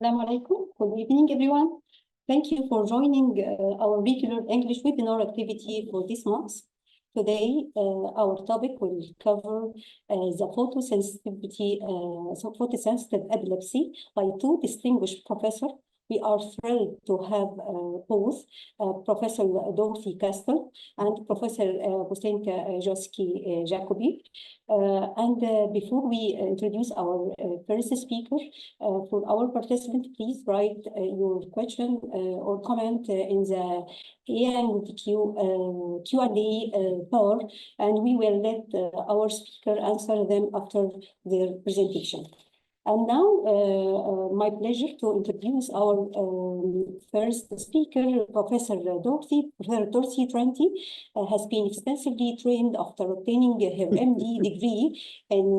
Assalamu alaikum. Good evening, everyone. Thank you for joining our regular English webinar activity for this month. Today, our topic will cover the photosensitive epilepsy by two distinguished professors. We are thrilled to have both Professor Dorothy Castle and Professor Bosenka Joski-Jacobi. Before we introduce our first speaker, for our participant, please write your question or comment in the Q&A bar, and we will let our speaker answer them after their presentation. And now, my pleasure to introduce our first speaker, Professor Dorothy. Professor Dorothy Trenti has been extensively trained after obtaining her MD degree in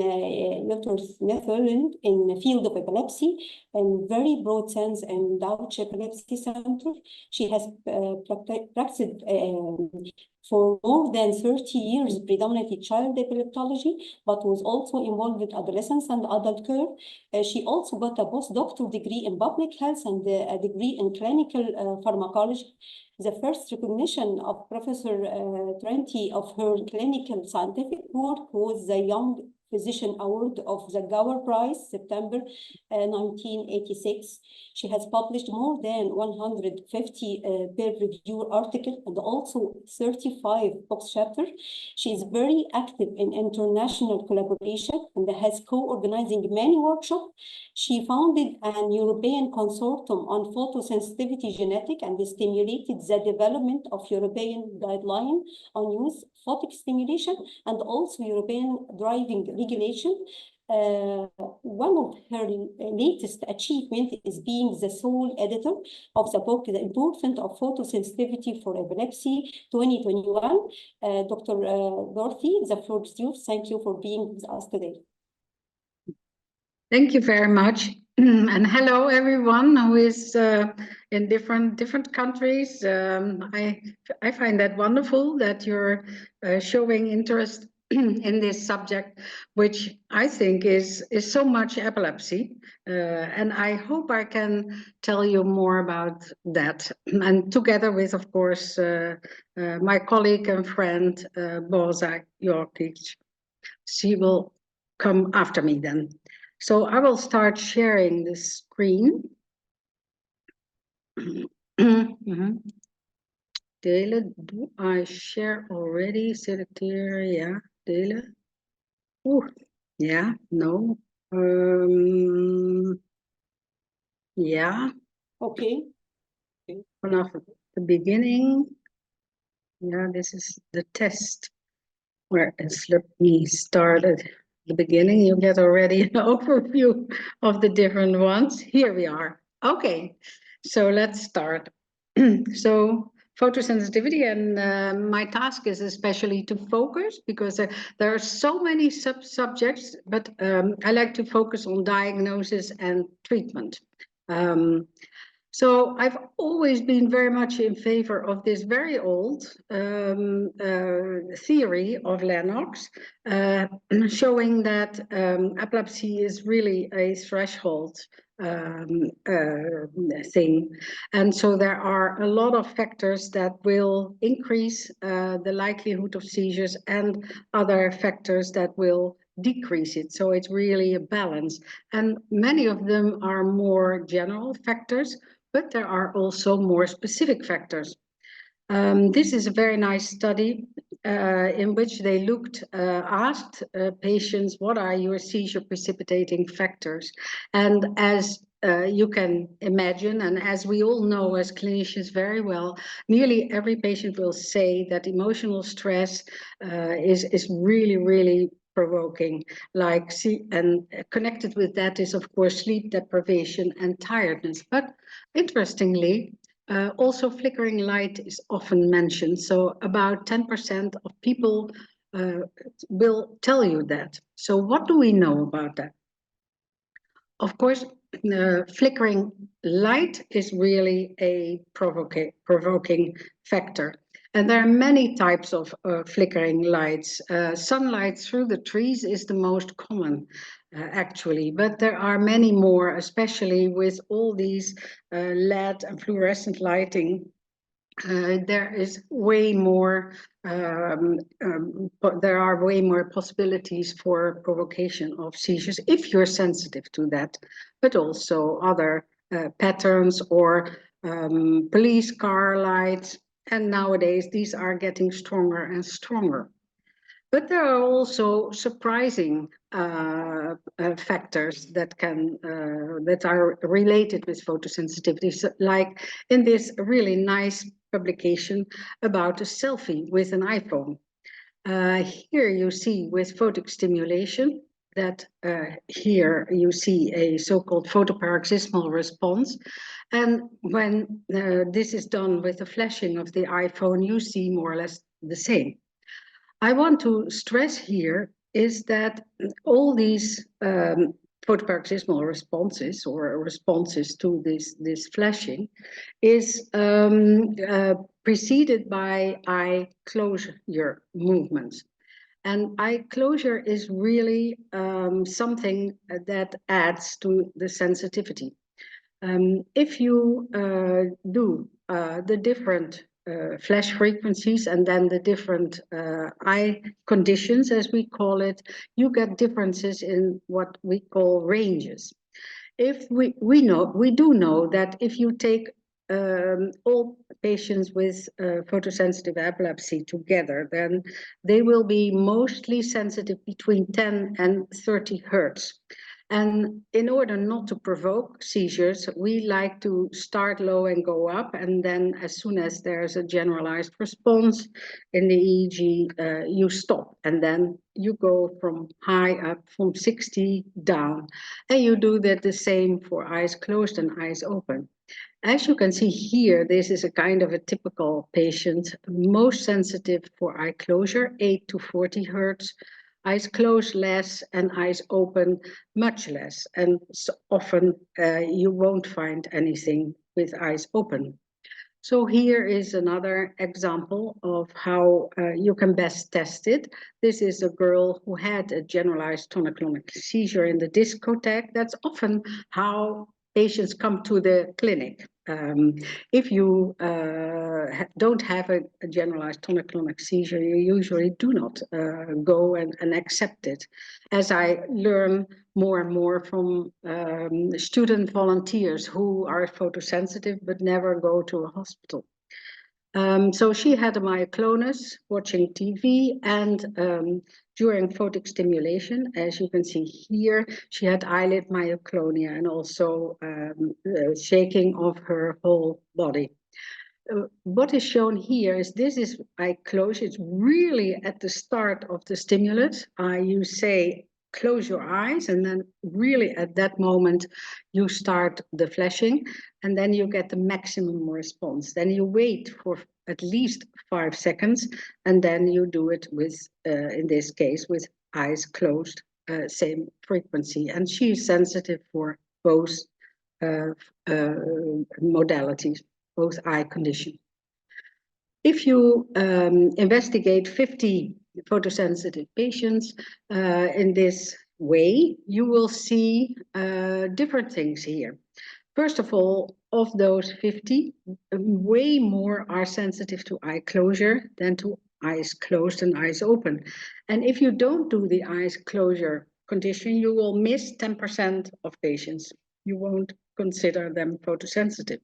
Netherlands in the field of epilepsy and very broad sense and Dutch Epilepsy Center. She has practiced for more than 30 years, predominantly child epileptology, but was also involved with adolescents and adult care. She also got a postdoctoral degree in public health and a degree in clinical pharmacology. The first recognition of Professor Trenti of her clinical scientific work was the Young Physician Award of the Gower Prize, September 1986. She has published more than 150 peer-reviewed articles and also 35 book chapters. She is very active in international collaboration and has co-organizing many workshops. She founded an European consortium on photosensitivity genetic and stimulated the development of European guidelines on youth photic stimulation and also European driving regulation. One of her latest achievements is being the sole editor of the book, The Importance of Photosensitivity for Epilepsy, 2021. Dr. Dorothy, the floor is yours. Thank you for being with us today. Thank you very much. And hello, everyone who is in different countries. I find that wonderful that you're showing interest in this subject, which I think is so much epilepsy. And I hope I can tell you more about that. And together with, of course, my colleague and friend, Boza Jorkic. She will come after me then. So I will start sharing the screen. Delen, do I share already? Select here, yeah, delen. Oh, yeah, no. Yeah. Okay. Vanaf the beginning. Yeah, this is the test where it's let me start at the beginning. You get already an overview of the different ones. Here we are. Okay, so let's start. So photosensitivity, and my task is especially to focus because there are so many subjects, but I like to focus on diagnosis and treatment. So I've always been very much in favor of this very old theory of Lennox, showing that epilepsy is really a threshold thing. And so there are a lot of factors that will increase the likelihood of seizures and other factors that will decrease it. So it's really a balance. And many of them are more general factors, but there are also more specific factors. This is a very nice study in which they asked patients, what are your seizure precipitating factors? And as you can imagine, and as we all know as clinicians very well, nearly every patient will say that emotional stress is really, really provoking, and connected with that is of course sleep deprivation and tiredness. But interestingly, also flickering light is often mentioned. So about 10% of people will tell you that. So what do we know about that? Of course, flickering light is really a provoking factor. And there are many types of flickering lights. Sunlight through the trees is the most common. actually, but there are many more, especially with all these LED and fluorescent lighting. There is way more, but there are way more possibilities for provocation of seizures if you're sensitive to that, but also other patterns or police car lights. And nowadays, these are getting stronger and stronger. But there are also surprising factors that that are related with photosensitivity, so like in this really nice publication about a selfie with an iPhone. Here you see with photic stimulation that here you see a so-called photoparoxysmal response. And when this is done with the flashing of the iPhone, you see more or less the same. I want to stress here is that all these photoparoxysmal responses or responses to this flashing is preceded by eye closure movements. And eye closure is really something that adds to the sensitivity. If you do the different flash frequencies and then the different eye conditions, as we call it, you get differences in what we call ranges. If we do know that if you take all patients with photosensitive epilepsy together, then they will be mostly sensitive between 10 and 30 hertz. And in order not to provoke seizures, we like to start low and go up. And then as soon as there's a generalized response in the EEG, you stop. And then you go from high up, from 60 down. And you do that the same for eyes closed and eyes open. As you can see here, this is a kind of a typical patient, most sensitive for eye closure, 8 to 40 hertz. Eyes closed less and eyes open much less. And so often you won't find anything with eyes open. So here is another example of how you can best test it. This is a girl who had a generalized tonic-clonic seizure in the discotheque. That's often how patients come to the clinic. If you don't have a generalized tonic-clonic seizure, you usually do not go and accept it. As I learn more and more from student volunteers who are photosensitive but never go to a hospital. So she had a myoclonus watching TV, and during photic stimulation, as you can see here, she had eyelid myoclonia and also shaking of her whole body. What is shown here is this is eye closure. It's really at the start of the stimulus. You say close your eyes, and then really at that moment you start the flashing, and then you get the maximum response. Then you wait for at least 5 seconds, and then you do it with, in this case, with eyes closed, same frequency. And she is sensitive for both modalities, both eye condition. If you investigate 50 photosensitive patients in this way, you will see different things here. First of all, of those 50, way more are sensitive to eye closure than to eyes closed and eyes open. And if you don't do the eyes closure condition, you will miss 10% of patients. You won't consider them photosensitive.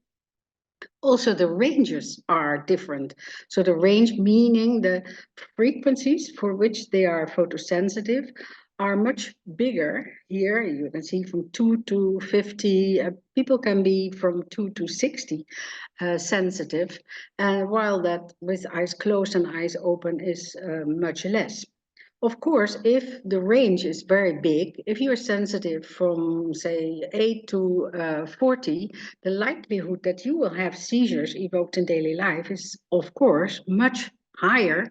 Also, the ranges are different. So the range, meaning the frequencies for which they are photosensitive, are much bigger. Here you can see from 2 to 50, people can be from 2 to 60 sensitive, while that with eyes closed and eyes open is much less. Of course, if the range is very big, if you're sensitive from, say, 8 to 40, the likelihood that you will have seizures evoked in daily life is, of course, much higher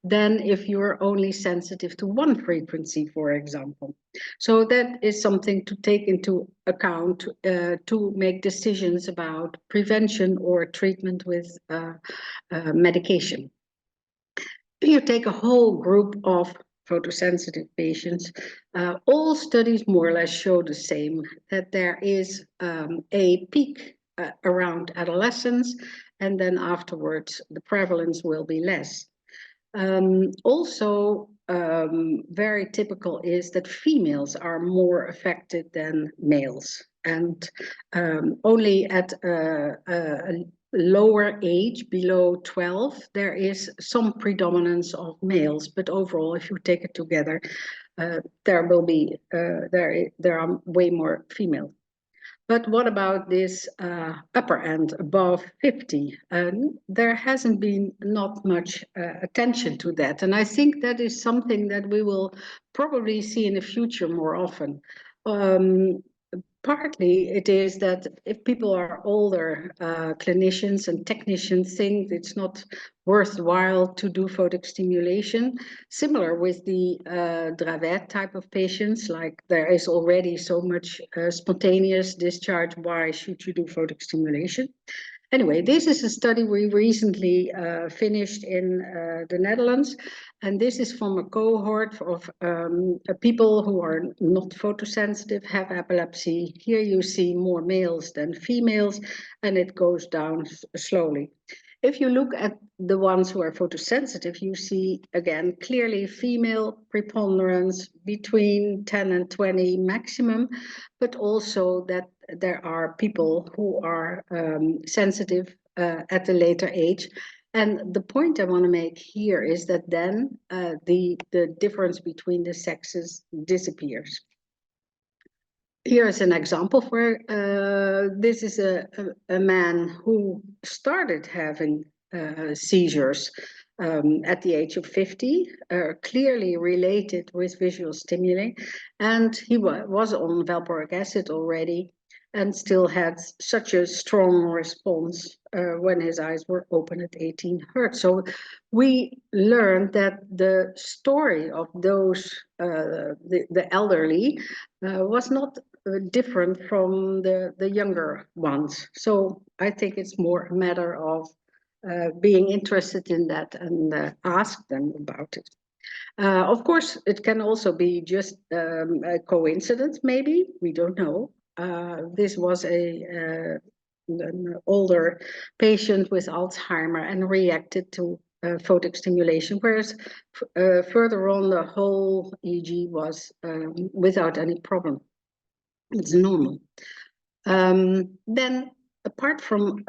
than if you're only sensitive to one frequency, for example. So that is something to take into account to make decisions about prevention or treatment with medication. If you take a whole group of photosensitive patients, all studies more or less show the same, that there is a peak around adolescence, and then afterwards the prevalence will be less. Also, very typical is that females are more affected than males, and only at a lower age, below 12, there is some predominance of males, but overall, if you take it together, there will be there are way more females. But what about this upper end, above 50? There hasn't been not much attention to that. And I think that is something that we will probably see in the future more often. Partly it is that if people are older, clinicians and technicians think it's not worthwhile to do photic stimulation. Similar with the Dravet type of patients, like there is already so much spontaneous discharge, why should you do photic stimulation? Anyway, this is a study we recently finished in the Netherlands, and this is from a cohort of people who are not photosensitive, have epilepsy. Here you see more males than females, and it goes down slowly. If you look at the ones who are photosensitive, you see again clearly female preponderance between 10 and 20 maximum, but also that there are people who are sensitive at a later age. And the point I want to make here is that then the difference between the sexes disappears. Here is an example where this is a man who started having seizures at the age of 50, clearly related with visual stimuli, and he was on valproic acid already and still had such a strong response when his eyes were open at 18 hertz. So we learned that the story of those, the elderly, was not different from the younger ones. So I think it's more a matter of being interested in that and ask them about it. Of course, it can also be just a coincidence, maybe, we don't know. This was an older patient with Alzheimer and reacted to photic stimulation, whereas further on the whole EEG was without any problem. It's normal. Then apart from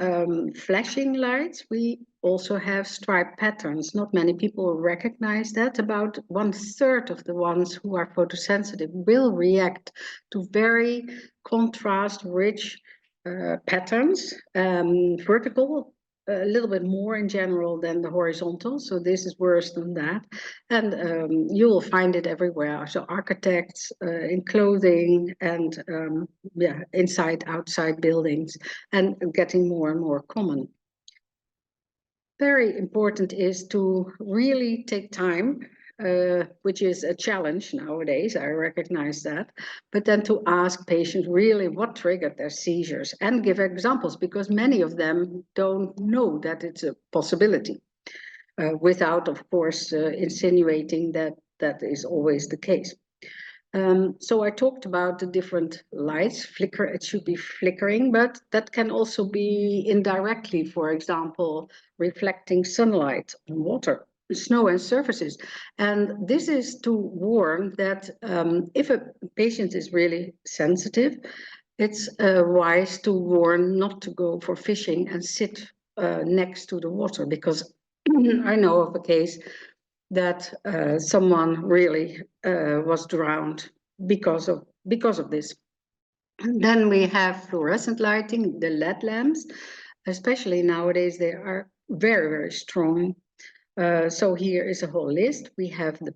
flashing lights, we also have stripe patterns. Not many people recognize that. About 1/3 of the ones who are photosensitive will react to very contrast-rich patterns, vertical, a little bit more in general than the horizontal, so this is worse than that. And you will find it everywhere. So architects in clothing and yeah, inside, outside buildings, and getting more and more common. Very important is to really take time, which is a challenge nowadays, I recognize that, but then to ask patients really what triggered their seizures and give examples, because many of them don't know that it's a possibility, without, of course, insinuating that that is always the case. So I talked about the different lights, flicker, it should be flickering, but that can also be indirectly, for example, reflecting sunlight on water, snow and surfaces. And this is to warn that if a patient is really sensitive, it's wise to warn not to go for fishing and sit next to the water, because I know of a case that someone really was drowned because of this. And then we have fluorescent lighting, the LED lamps, especially nowadays, they are very, very strong. So here is a whole list. We have the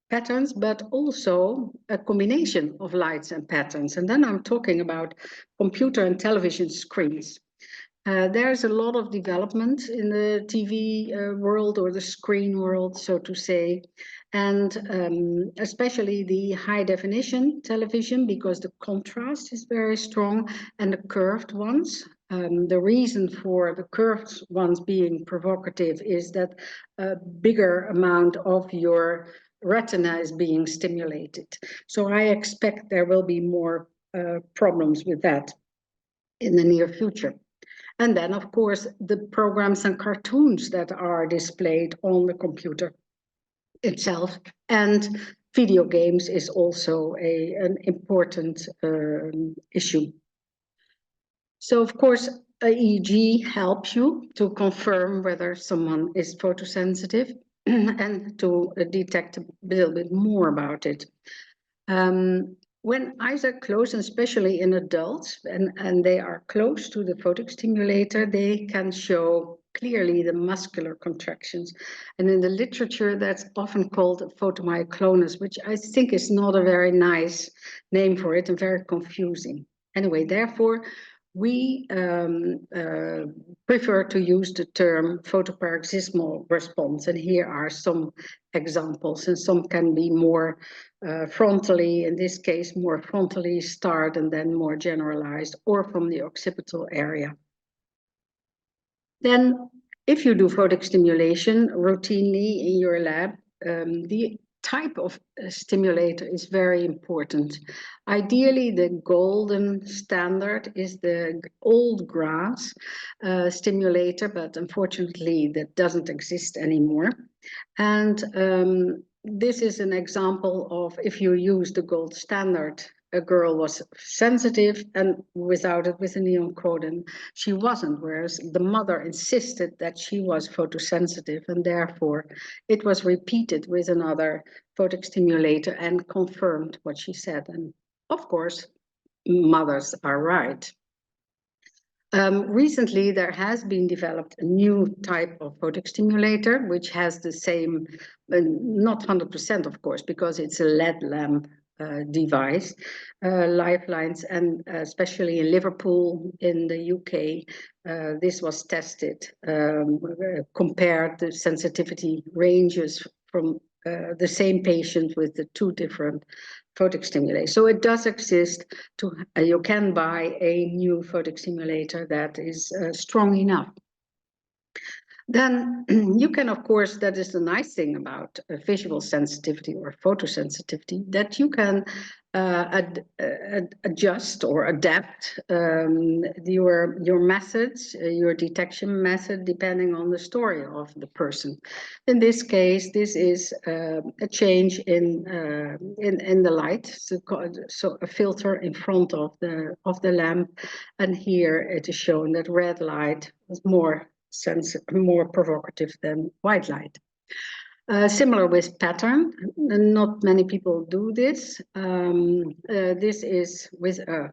patterns, but also a combination of lights and patterns. And then I'm talking about computer and television screens. There's a lot of development in the TV world, or the screen world, so to say, and especially the high definition television, because the contrast is very strong, and the curved ones. The reason for the curved ones being provocative is that a bigger amount of your retina is being stimulated. So I expect there will be more problems with that in the near future. And then, of course, the programs and cartoons that are displayed on the computer itself, and video games is also an important issue. So, of course, EEG helps you to confirm whether someone is photosensitive and to detect a little bit more about it. When eyes are closed, and especially in adults, and they are close to the photostimulator, they can show clearly the muscular contractions. And in the literature, that's often called photomyoclonus, which I think is not a very nice name for it and very confusing. Anyway, therefore, we prefer to use the term photoparoxysmal response. And here are some examples, and some can be more frontally, in this case, more frontally start and then more generalized, or from the occipital area. Then, if you do photic stimulation routinely in your lab, the type of stimulator is very important. Ideally, the golden standard is the old grass stimulator, but unfortunately that doesn't exist anymore. And this is an example of if you use the gold standard, a girl was sensitive, and without it, with a neoncodon, she wasn't, whereas the mother insisted that she was photosensitive, and therefore it was repeated with another photic stimulator and confirmed what she said. And of course, mothers are right. Recently, there has been developed a new type of photic stimulator, which has the same, not 100%, of course, because it's a LED lamp device, lifelines, and especially in Liverpool, in the UK, this was tested, compared the sensitivity ranges from the same patient with the two different photic stimulator. So it does exist. You can buy a new photic stimulator that is strong enough. Then you can, of course, that is the nice thing about visual sensitivity or photosensitivity, that you can adjust or adapt your methods, your detection method, depending on the story of the person. In this case, this is a change in the light, so a filter in front of the lamp, and here it is shown that red light is more provocative than white light. Similar with pattern, not many people do this. This is with a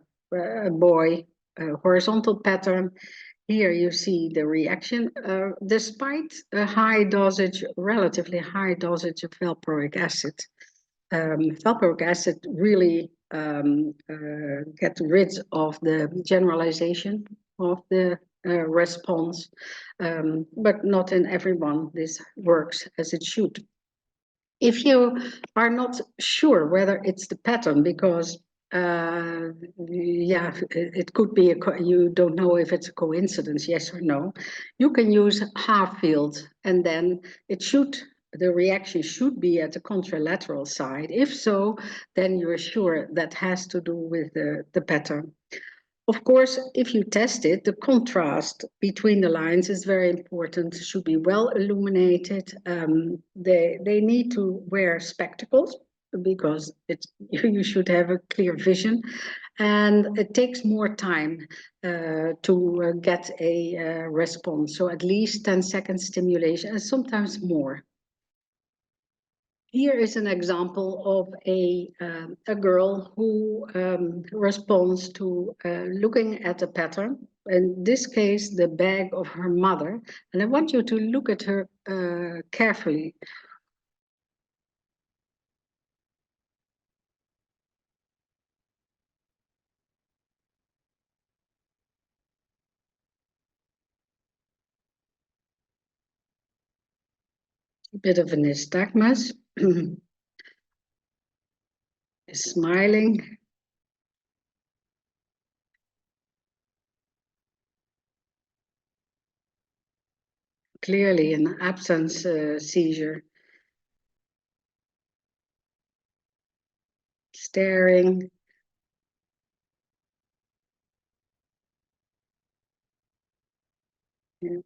boy, a horizontal pattern. Here you see the reaction, despite a high dosage, relatively high dosage of valproic acid. Valproic acid really gets rid of the generalization of the response, but not in everyone this works as it should. If you are not sure whether it's the pattern, because yeah, it could be you don't know if it's a coincidence, yes or no, you can use half field, and then the reaction should be at the contralateral side. If so, then you're sure that has to do with the pattern. Of course, if you test it, the contrast between the lines is very important. It should be well illuminated. They need to wear spectacles because you should have a clear vision. And it takes more time to get a response. So at least 10 seconds stimulation and sometimes more. Here is an example of a girl who responds to looking at a pattern. In this case, the bag of her mother. And I want you to look at her carefully. A bit of a nystagmus. Smiling. Clearly an absence seizure. staring. Yeah.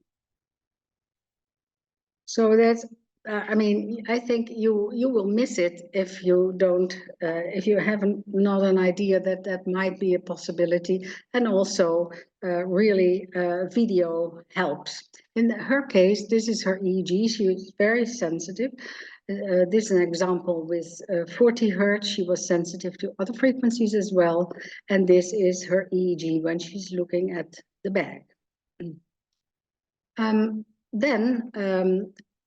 So that's, I mean, I think you will miss it if you don't, if you haven't not an idea that that might be a possibility. And also, really, video helps. In her case, this is her EEG. She is very sensitive. This is an example with 40 hertz. She was sensitive to other frequencies as well. And this is her EEG when she's looking at the bag. Then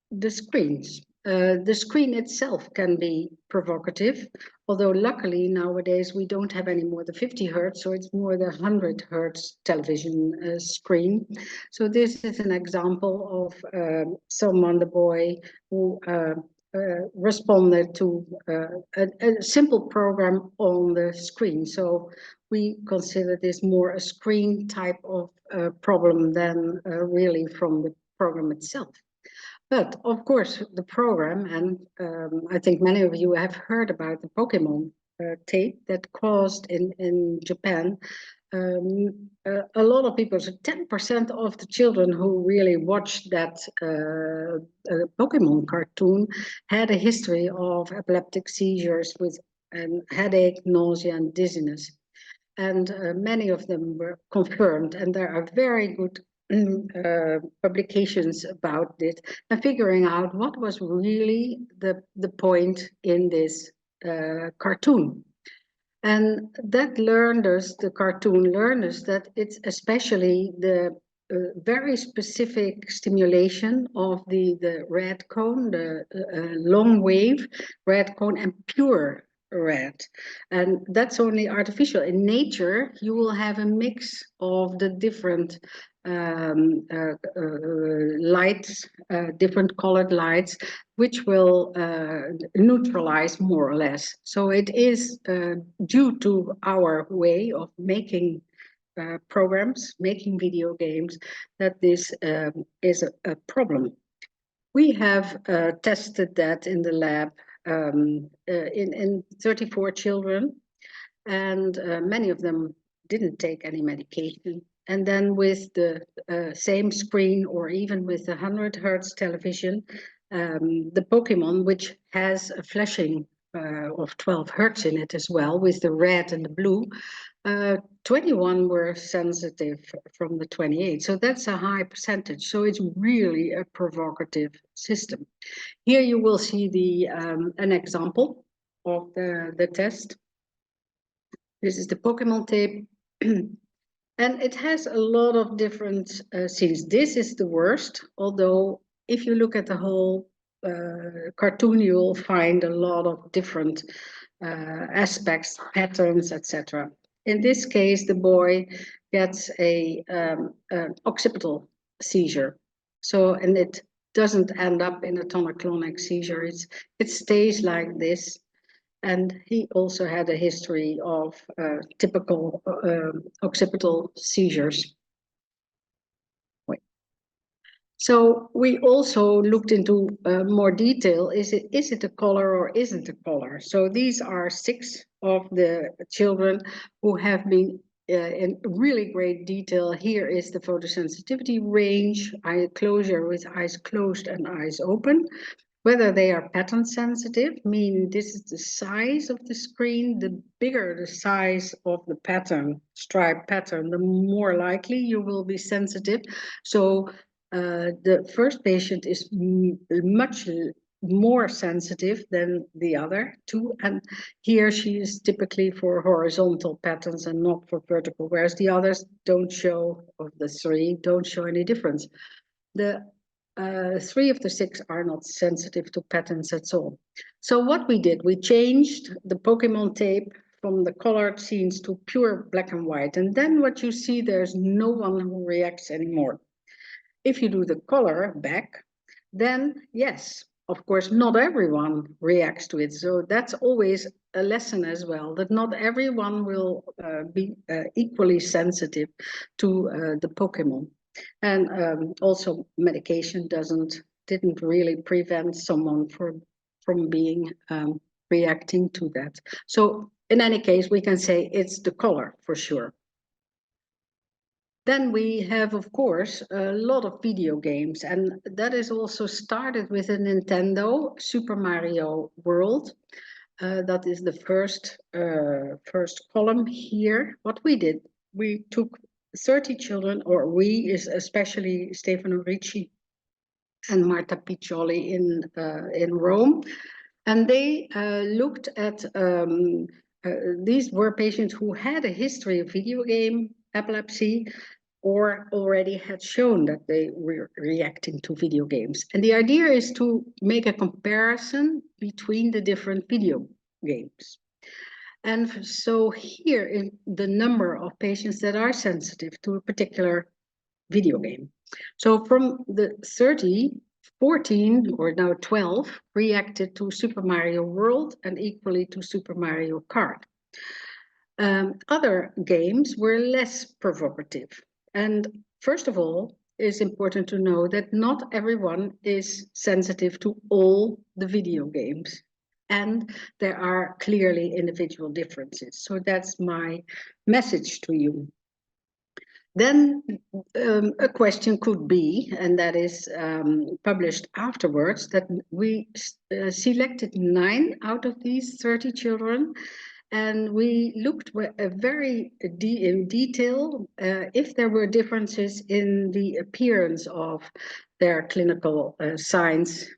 the screens. The screen itself can be provocative, although luckily nowadays we don't have any more the 50 hertz, so it's more the 100 hertz television screen. So this is an example of someone, the boy, who responded to a simple program on the screen. So we consider this more a screen type of problem than really from the program itself. But of course, the program, and I think many of you have heard about the Pokemon tape that caused in Japan a lot of people, so 10% of the children who really watched that Pokemon cartoon had a history of epileptic seizures with headache, nausea, and dizziness. And many of them were confirmed, and there are very good publications about it, and figuring out what was really the point in this cartoon. And that learned us, the cartoon learned us, that it's especially the very specific stimulation of the red cone, the long wave red cone, and pure red. And that's only artificial. In nature, you will have a mix of the different lights, different colored lights, which will neutralize more or less. So it is due to our way of making programs, making video games, that this is a problem. We have tested that in the lab in 34 children, and many of them didn't take any medication. And then with the same screen, or even with the 100 hertz television, the Pokemon, which has a flashing of 12 hertz in it as well, with the red and the blue, 21 were sensitive from the 28. So that's a high percentage. So it's really a provocative system. Here you will see the an example of the test. This is the Pokemon tape. And it has a lot of different scenes. This is the worst, although if you look at the whole cartoon, you'll find a lot of different aspects, patterns, etc. In this case, the boy gets an occipital seizure. So, and it doesn't end up in a tonic-clonic seizure. It stays like this. And he also had a history of typical occipital seizures. So we also looked into more detail. Is it a color or isn't a color? So these are 6 of the children who have been in really great detail. Here is the photosensitivity range, eye closure with eyes closed and eyes open. Whether they are pattern sensitive, meaning this is the size of the screen, the bigger the size of the pattern, stripe pattern, the more likely you will be sensitive. So the first patient is much more sensitive than the other 2, and here she is typically for horizontal patterns and not for vertical, whereas the others don't show, of the 3, don't show any difference. The 3 of the 6 are not sensitive to patterns at all. So what we did, we changed the Pokemon tape from the colored scenes to pure black and white. And then what you see, there's no one who reacts anymore. If you do the color back, then yes, of course, not everyone reacts to it. So that's always a lesson as well, that not everyone will be equally sensitive to the Pokemon. And also medication didn't really prevent someone from being reacting to that. So in any case, we can say it's the color for sure. Then we have, of course, a lot of video games, and that is also started with a Nintendo Super Mario World. That is the first column here. What we did, we took 30 children, or we is especially Stefano Ricci and Marta Piccioli in Rome, and they looked at these were patients who had a history of video game epilepsy, or already had shown that they were reacting to video games. And the idea is to make a comparison between the different video games. And so here is the number of patients that are sensitive to a particular video game. So from the 30, 14 or now 12 reacted to Super Mario World and equally to Super Mario Kart. Other games were less provocative. And first of all, it's important to know that not everyone is sensitive to all the video games. And there are clearly individual differences. So that's my message to you. Then a question could be, and that is published afterwards, that we selected 9 out of these 30 children, and we looked very in detail if there were differences in the appearance of their clinical signs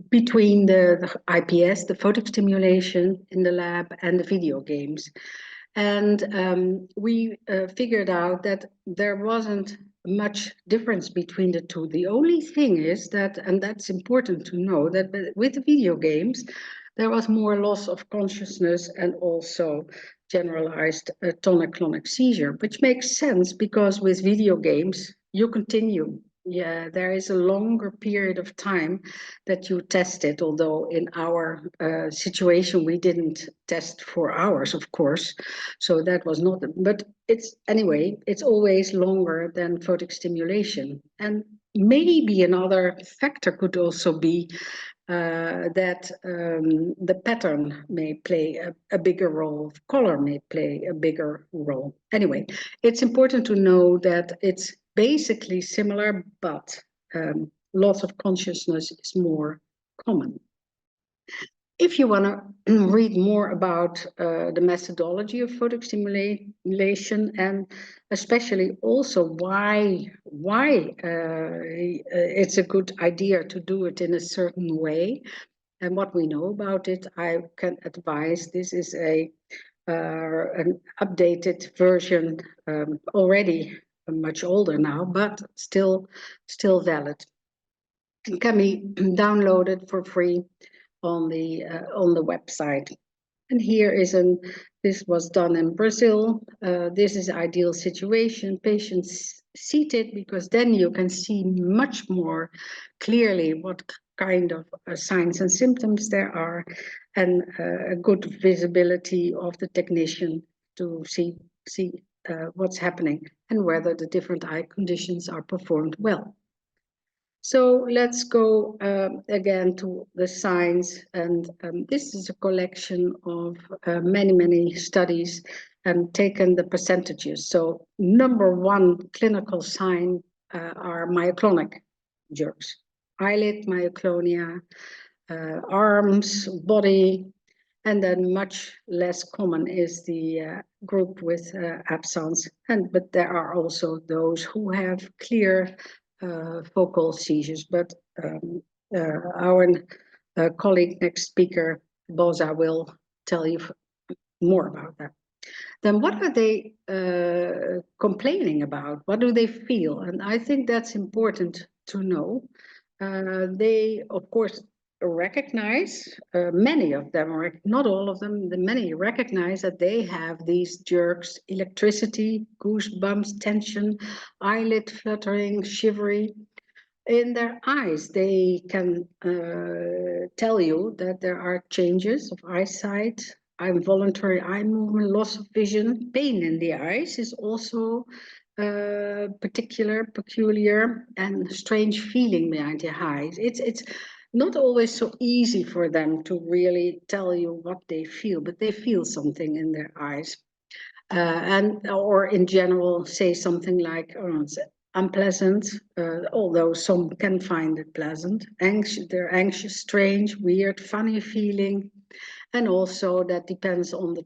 between the IPS, the photostimulation in the lab, and the video games. And we figured out that there wasn't much difference between the two. The only thing is that, and that's important to know, that with the video games, there was more loss of consciousness and also generalized tonic-clonic seizure, which makes sense because with video games, you continue. Yeah, there is a longer period of time that you test it, although in our situation, we didn't test for hours, of course. So that was not, but it's anyway, it's always longer than photic stimulation. And maybe another factor could also be that the pattern may play a bigger role, color may play a bigger role. Anyway, it's important to know that it's basically similar, but loss of consciousness is more common. If you want to read more about the methodology of photic stimulation, and especially also why it's a good idea to do it in a certain way, and what we know about it, I can advise this is an updated version, already much older now, but still valid. It can be downloaded for free on the website. And here is this was done in Brazil. This is ideal situation, patients seated, because then you can see much more clearly what kind of signs and symptoms there are, and a good visibility of the technician to see what's happening and whether the different eye conditions are performed well. So let's go again to the signs, and this is a collection of many studies and taken the percentages. So number 1 clinical sign are myoclonic jerks, eyelid myoclonia, arms, body, and then much less common is the group with absence. But there are also those who have clear focal seizures, but our colleague, next speaker, Boza, will tell you more about that. Then what are they complaining about? What do they feel? And I think that's important to know. They, of course, recognize, many of them, or not all of them, the many recognize that they have these jerks, electricity, goosebumps, tension, eyelid fluttering, shivery. In their eyes, they can tell you that there are changes of eyesight, involuntary eye movement, loss of vision, pain in the eyes is also peculiar, and strange feeling behind the eyes. It's not always so easy for them to really tell you what they feel, but they feel something in their eyes. Or in general say something like, oh, it's unpleasant, although some can find it pleasant. They're anxious, strange, weird, funny feeling. And also that depends on the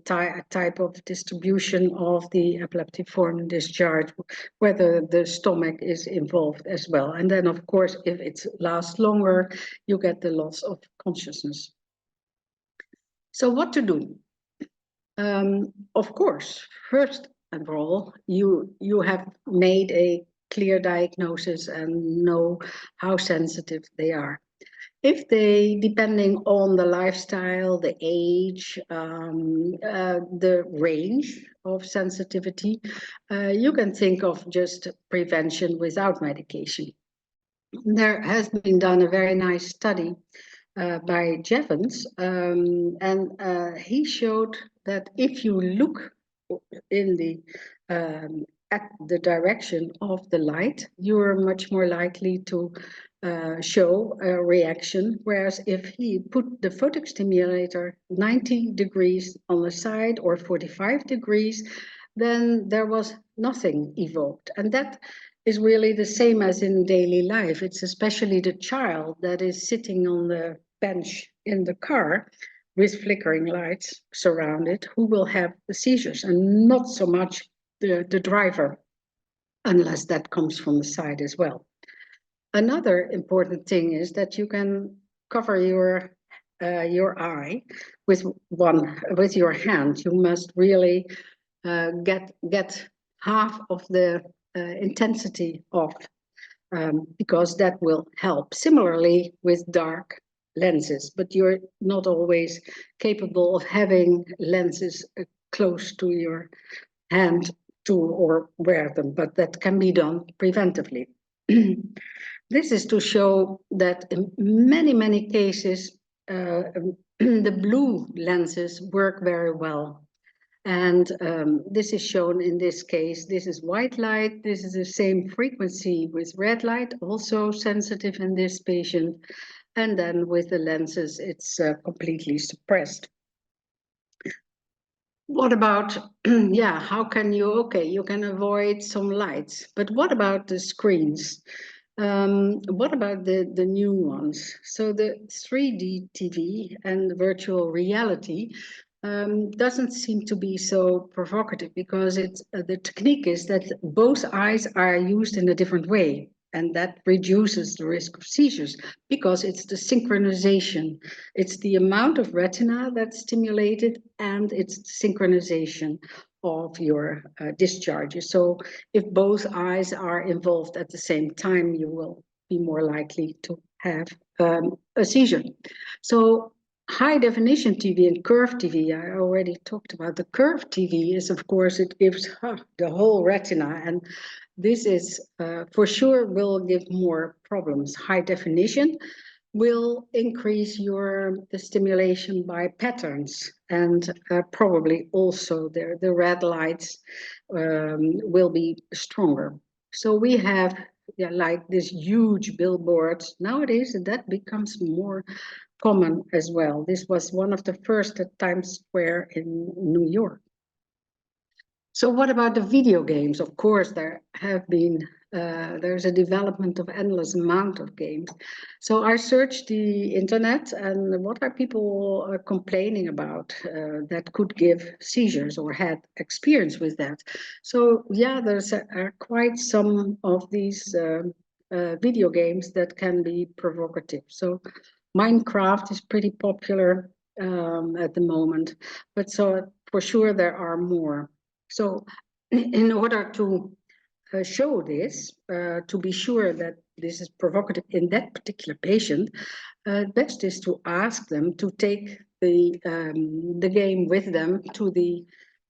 type of distribution of the epileptiform discharge, whether the stomach is involved as well. And then, of course, if it lasts longer, you get the loss of consciousness. So what to do? Of course, first of all, you have made a clear diagnosis and know how sensitive they are. If they, depending on the lifestyle, the age, the range of sensitivity, you can think of just prevention without medication. There has been done a very nice study by Jevons, and he showed that if you look in the at the direction of the light, you are much more likely to show a reaction. Whereas if he put the photostimulator 90 degrees on the side or 45 degrees, then there was nothing evoked. And that is really the same as in daily life. It's especially the child that is sitting on the bench in the car with flickering lights surrounded who will have the seizures, and not so much the driver, unless that comes from the side as well. Another important thing is that you can cover your eye with your hand. You must really get half of the intensity off, because that will help. Similarly with dark lenses, but you're not always capable of having lenses close to your hand to or wear them, but that can be done preventively. This is to show that in many cases, the blue lenses work very well. And this is shown in this case. This is white light. This is the same frequency with red light, also sensitive in this patient. And then with the lenses, it's completely suppressed. What about, yeah, how can you, okay, you can avoid some lights, but what about the screens? What about the new ones? So the 3D TV and virtual reality doesn't seem to be so provocative, because it's the technique is that both eyes are used in a different way, and that reduces the risk of seizures, because it's the synchronization. It's the amount of retina that's stimulated, and it's the synchronization of your discharges. So if both eyes are involved at the same time, you will be more likely to have a seizure. So high definition TV and curved TV, I already talked about. The curved TV is, of course, it gives the whole retina, and this is for sure will give more problems. High definition will increase the stimulation by patterns, and probably also the red lights will be stronger. So we have like this huge billboards nowadays, that becomes more common as well. This was one of the first at Times Square in New York. So what about the video games? Of course, there have been, there's a development of endless amount of games. So I searched the internet, and what are people complaining about that could give seizures or had experience with that? So yeah, there's quite some of these video games that can be provocative. So Minecraft is pretty popular at the moment, but so for sure there are more. So in order to show this, to be sure that this is provocative in that particular patient, best is to ask them to take the game with them to the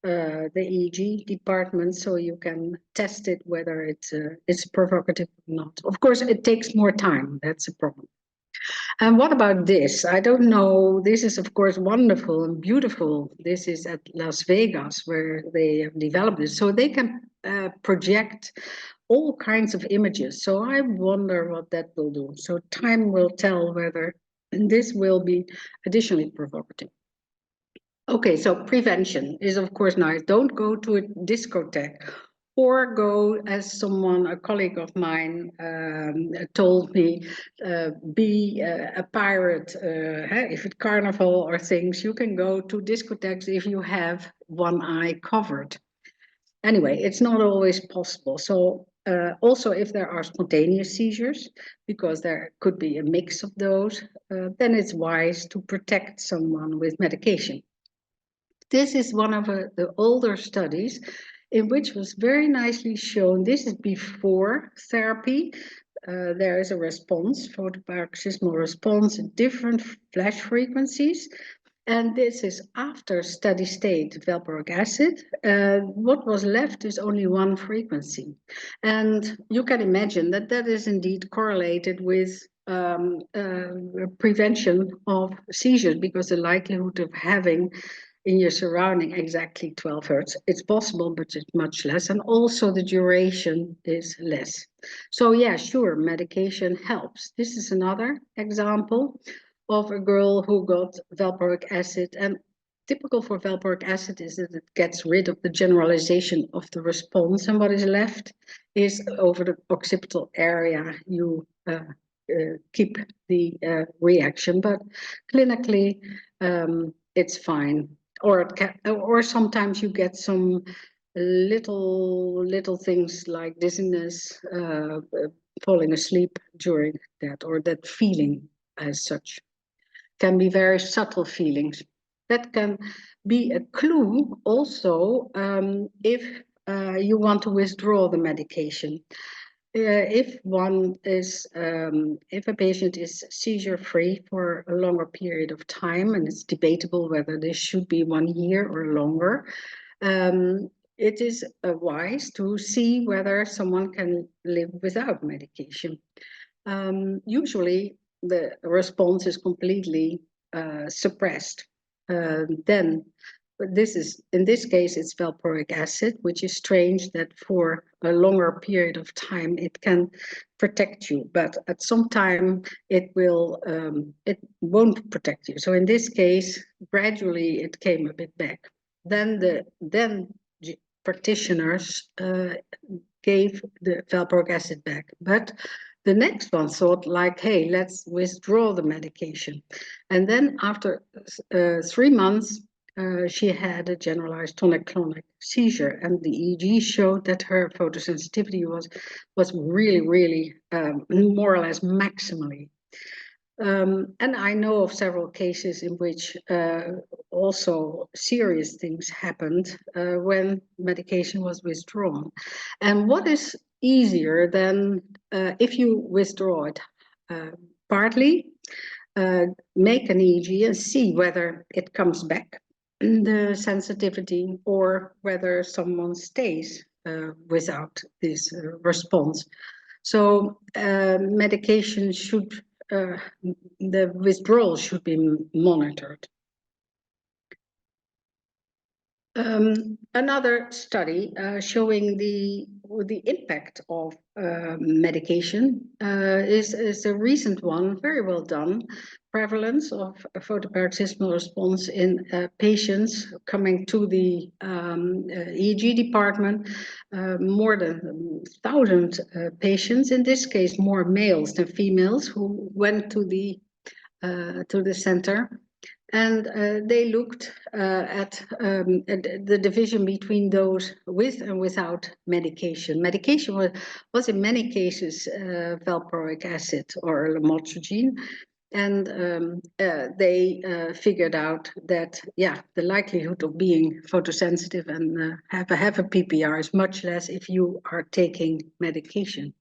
EEG department, so you can test it whether it's provocative or not. Of course, it takes more time. That's a problem. And what about this? I don't know. This is, of course, wonderful and beautiful. This is at Las Vegas, where they have developed this. So they can project all kinds of images. So I wonder what that will do. So time will tell whether And this will be additionally provocative. Okay, so prevention is of course nice. Don't go to a discotheque, or go, as someone, a colleague of mine, told me, be a pirate. If it's carnival or things, you can go to discotheques if you have one eye covered. Anyway, it's not always possible. So also if there are spontaneous seizures, because there could be a mix of those, then it's wise to protect someone with medication. This is one of the older studies in which was very nicely shown. This is before therapy. There is a response, photoparoxysmal response, at different flash frequencies. And this is after steady state valproic acid. What was left is only one frequency. And you can imagine that that is indeed correlated with prevention of seizures, because the likelihood of having in your surrounding exactly 12 hertz, it's possible, but it's much less. And also the duration is less. So yeah, sure, medication helps. This is another example of a girl who got valproic acid. And typical for valproic acid is that it gets rid of the generalization of the response. And what is left is over the occipital area, you keep the reaction. But clinically, it's fine. Or it can, or sometimes you get some little things like dizziness, falling asleep during that, or that feeling as such. Can be very subtle feelings. That can be a clue also if you want to withdraw the medication. If a patient is seizure-free for a longer period of time, and it's debatable whether this should be 1 year or longer, it is wise to see whether someone can live without medication. Usually, the response is completely suppressed. Then in this case, it's valproic acid, which is strange that for a longer period of time it can protect you, but at some time it won't protect you. So in this case, gradually it came a bit back. Then practitioners gave the valproic acid back, but the next one thought like, hey, let's withdraw the medication. And then after 3 months, she had a generalized tonic-clonic seizure, and the EEG showed that her photosensitivity was really more or less maximally. And I know of several cases in which also serious things happened when medication was withdrawn. And what is easier than if you withdraw it partly, make an EEG and see whether it comes back, the sensitivity, or whether someone stays without this response. So medication should, the withdrawal should be monitored. Another study showing the impact of medication is a recent one, very well done. Prevalence of a photoparoxysmal response in patients coming to the EEG department, more than 1,000 patients, in this case more males than females, who went to the center. And they looked at the division between those with and without medication. Medication was in many cases valproic acid or lamotrigine. And they figured out that, yeah, the likelihood of being photosensitive and have a PPR is much less if you are taking medication.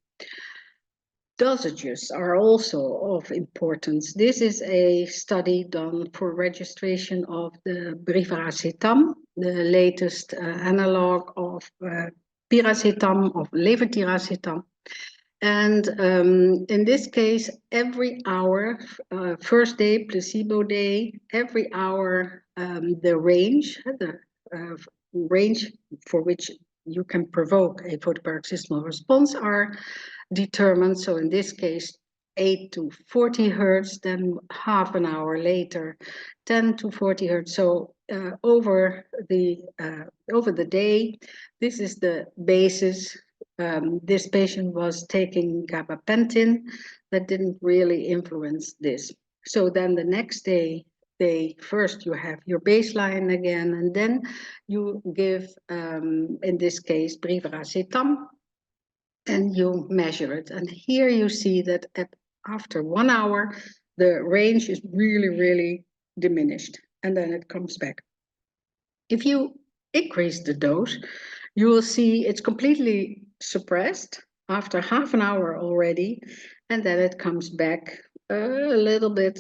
Dosages are also of importance. This is a study done for registration of the brivaracetam, the latest analog of piracetam, of levetiracetam. And in this case, every hour, first day, placebo day, every hour, the range for which you can provoke a photoparoxysmal response are determined. So in this case, 8 to 40 hertz, then half an hour later, 10 to 40 hertz. So over the day, this is the basis. This patient was taking gabapentin that didn't really influence this. So then the next day, first you have your baseline again, and then you give, in this case, brivaracetam, and you measure it. And here you see that after 1 hour, the range is really, really diminished, and then it comes back. If you increase the dose, you will see it's completely suppressed after half an hour already, and then it comes back a little bit,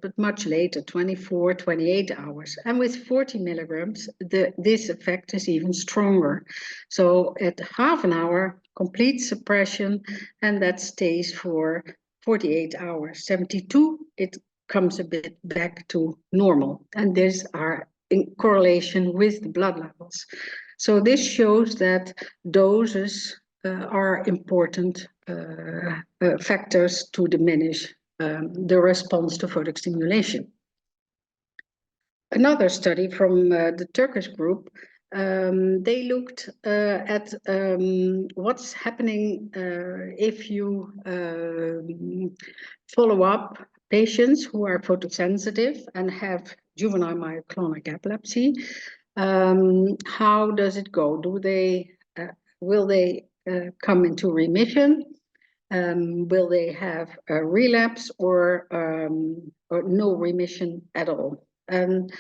but much later, 24, 28 hours. And with 40 milligrams, this effect is even stronger. So at half an hour, complete suppression, and that stays for 48 hours. 72, it comes a bit back to normal. And these are in correlation with the blood levels. So this shows that doses are important factors to diminish the response to photostimulation. Another study from the Turkish group, they looked at what's happening if you follow up patients who are photosensitive and have juvenile myoclonic epilepsy. How does it go? Will they come into remission? Will they have a relapse or no remission at all? And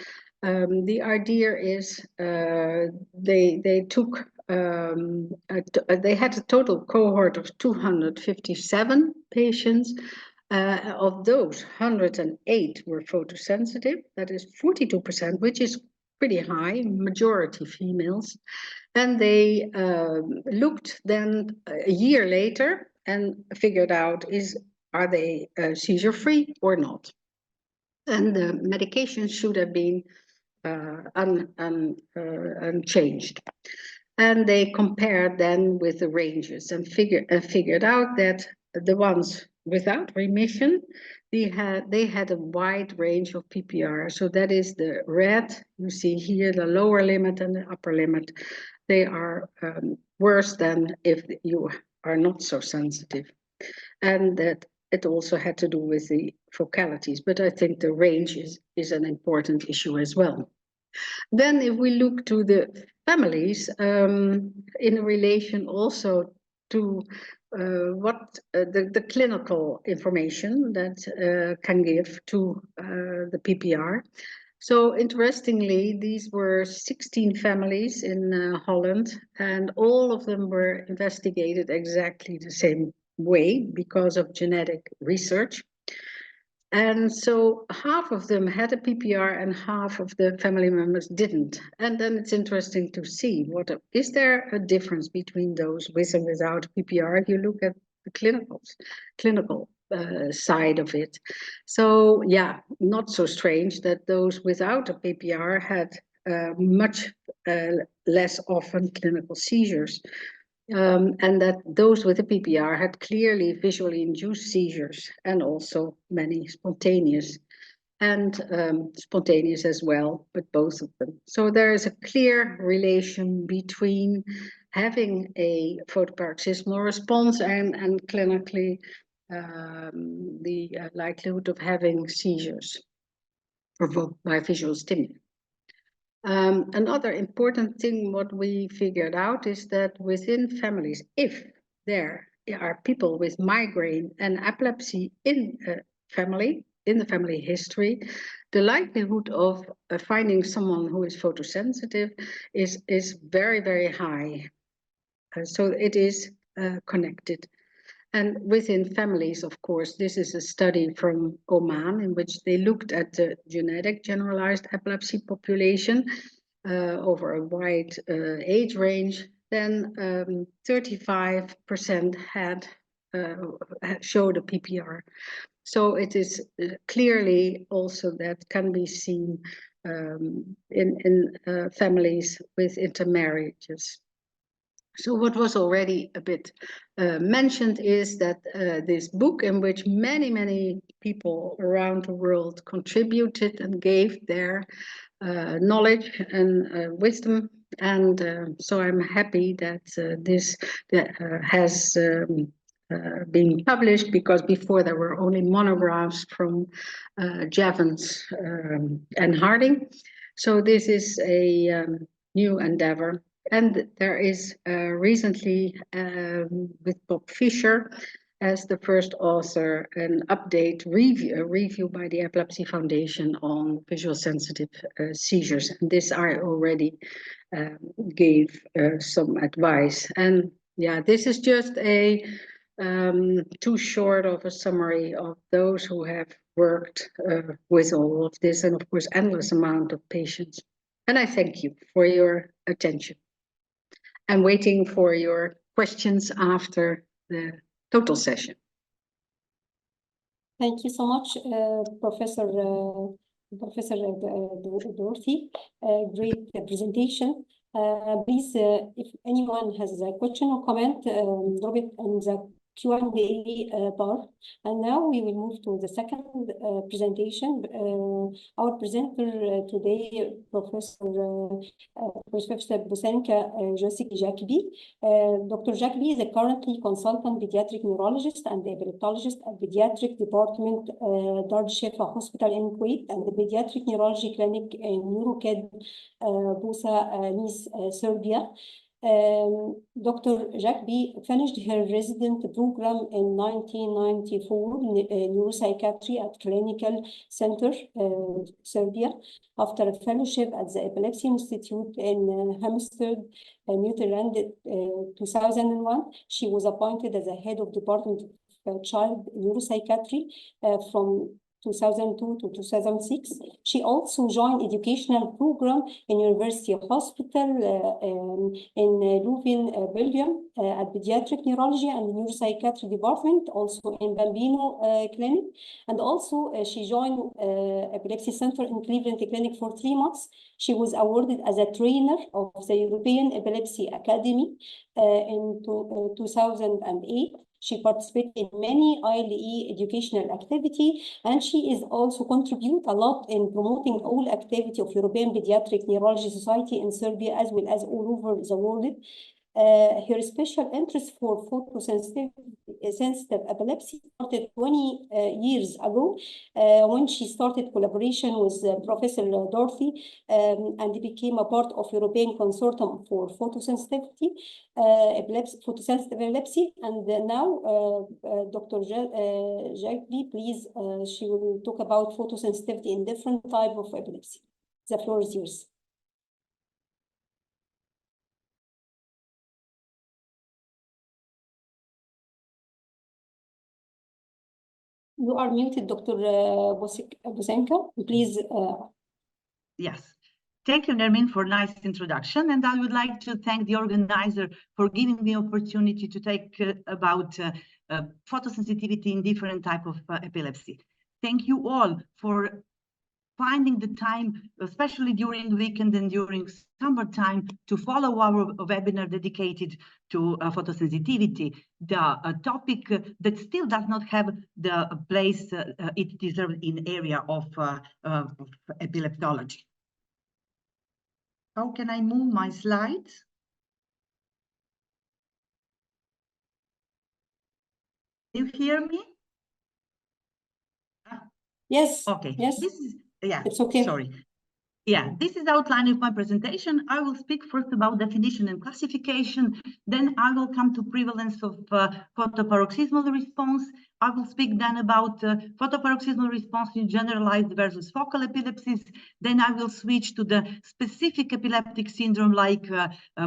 the idea is they took they had a total cohort of 257 patients. Of those, 108 were photosensitive. That is 42%, which is pretty high, majority females. And they looked then a year later and figured out are they seizure free or not. And the medication should have been unchanged. And they compared then with the ranges and figured out that the ones without remission, they had a wide range of PPR. So that is the red, you see here, the lower limit and the upper limit. They are worse than if you are not so sensitive. And that it also had to do with the focalities, but I think the range is an important issue as well. Then if we look to the families, in relation also to what the clinical information that can give to the PPR. So interestingly, these were 16 families in Holland, and all of them were investigated exactly the same way because of genetic research. And so half of them had a PPR and half of the family members didn't. And then it's interesting to see is there a difference between those with and without PPR if you look at the clinical side of it. So yeah, not so strange that those without a PPR had much less often clinical seizures. And that those with a PPR had clearly visually induced seizures and also many spontaneous as well, but both of them. So there is a clear relation between having a photoparoxysmal response and clinically the likelihood of having seizures provoked by visual stimuli. Another important thing what we figured out is that within families, if there are people with migraine and epilepsy in the family history, the likelihood of finding someone who is photosensitive is very, very high. So it is connected. And within families, of course, this is a study from Oman in which they looked at the genetic generalized epilepsy population over a wide age range. Then 35% had showed a PPR. So it is clearly also that can be seen in families with intermarriages. So what was already a bit mentioned is that this book, in which many people around the world contributed and gave their knowledge and wisdom, and so I'm happy that this has been published, because before there were only monographs from Jevons and Harding. So this is a new endeavor. And there is recently, with Bob Fisher as the first author, an update a review by the Epilepsy Foundation on visual sensitive seizures. And this I already gave some advice. And yeah, this is just a too short of a summary of those who have worked with all of this, and of course endless amount of patients. And I thank you for your attention. I'm waiting for your questions after the total session. Thank you so much, Professor Dorothy. Great presentation. Please, if anyone has a question or comment, drop it in the Q&A bar. And now we will move to the second presentation. Our presenter today, Professor Bosenka Jacobi. Dr. Jacobi is a currently consultant pediatric neurologist and epileptologist at Pediatric Department, Dardshefa Hospital in Kuwait, and the Pediatric Neurology Clinic in Neurokid, Bursa, Nice, Serbia. Dr. Jacobi finished her resident program in 1994 in neuropsychiatry at Clinical Center, Serbia. After a fellowship at the Epilepsy Institute in Hampstead, Netherlands, 2001, she was appointed as the head of Department of Child Neuropsychiatry from 2002 to 2006. She also joined educational program in University Hospital in Leuven, Belgium, at Pediatric Neurology and Neuropsychiatry Department, also in Bambino Clinic. And also she joined Epilepsy Center in Cleveland Clinic for 3 months. She was awarded as a trainer of the European Epilepsy Academy in 2008. She participated in many ILAE educational activity, and she is also contribute a lot in promoting all activity of European Pediatric Neurology Society in Serbia, as well as all over the world. Her special interest for photosensitive epilepsy started 20 years ago when she started collaboration with Professor Dorothy and became a part of European Consortium for Photosensitivity, photosensitive epilepsy. And now Dr. Jacobi, please, she will talk about photosensitivity in different type of epilepsy. The floor is yours. You are muted, Dr. Bosenka. Please. Yes. Thank you, Nermin, for a nice introduction. And I would like to thank the organizer for giving me the opportunity to talk about photosensitivity in different types of epilepsy. Thank you all for finding the time, especially during the weekend and during summertime, to follow our webinar dedicated to photosensitivity, the topic that still does not have the place it deserves in area of epileptology. How can I move my slides? Do you hear me? Yes. Okay. Yes. This is, yeah. It's okay. Sorry. Yeah, this is the outline of my presentation. I will speak first about definition and classification. Then I will come to prevalence of photoparoxysmal response. I will speak then about photoparoxysmal response in generalized versus focal epilepsies. Then I will switch to the specific epileptic syndrome like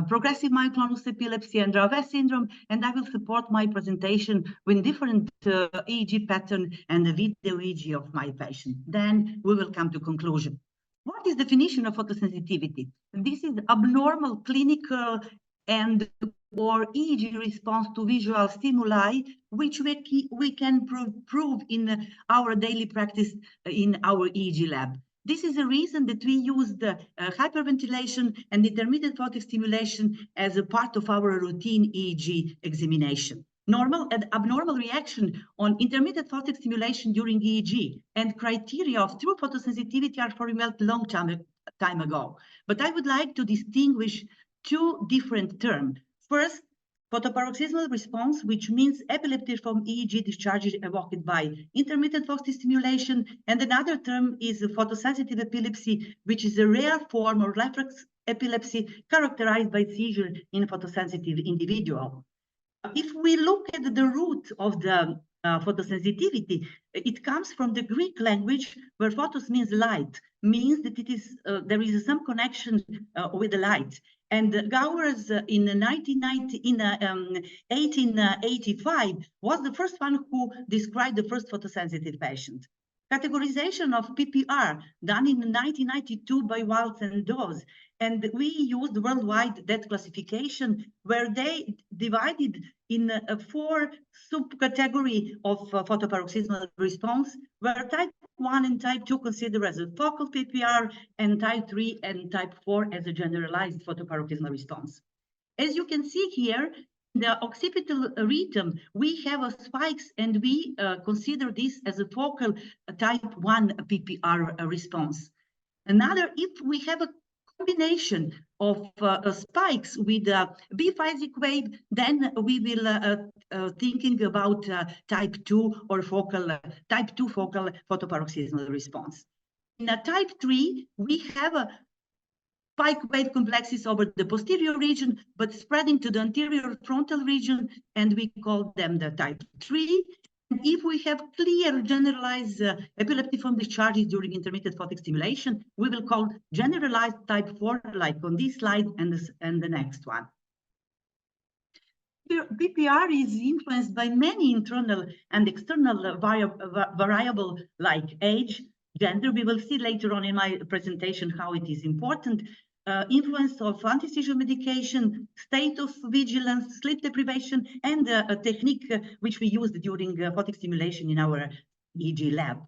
progressive myoclonus epilepsy and Dravet syndrome. And I will support my presentation with different EEG pattern and the video EEG of my patient. Then we will come to conclusion. What is the definition of photosensitivity? This is abnormal clinical and or EEG response to visual stimuli, which we can prove in our daily practice in our EEG lab. This is the reason that we use the hyperventilation and intermittent photic stimulation as a part of our routine EEG examination. Normal and abnormal reaction on intermittent photic stimulation during EEG and criteria of true photosensitivity are formulated long time ago. But I would like to distinguish two different terms. First, photoparoxysmal response, which means epilepsy from EEG discharges evoked by intermittent photic stimulation, and another term is photosensitive epilepsy, which is a rare form of reflex epilepsy characterized by seizure in a photosensitive individual. If we look at the root of the photosensitivity, it comes from the Greek language, where photos means light, means that it is there is some connection with the light. And Gowers in 1885 was the first one who described the first photosensitive patient. Categorization of PPR done in 1992 by Waltz and Dawes, and we used worldwide that classification where they divided in 4 subcategory of photoparoxysmal response, where type 1 and type 2 considered as a focal PPR, and type 3 and type 4 as a generalized photoparoxysmal response. As you can see here, the occipital rhythm, we have a spikes, and we consider this as a focal type 1 PPR response. Another, if we have a combination of spikes with biphasic wave, then we will thinking about type 2 or type 2 focal photoparoxysmal response. In a type 3, we have a spike wave complexes over the posterior region, but spreading to the anterior frontal region, and we call them the type 3. And if we have clear generalized epilepsy from discharges during intermittent photic stimulation, we will call generalized type 4, like on this slide and the next one. PPR is influenced by many internal and external variables like age, gender. We will see later on in my presentation how it is important. Influence of anti-seizure medication, state of vigilance, sleep deprivation, and a technique which we used during photic stimulation in our EEG lab.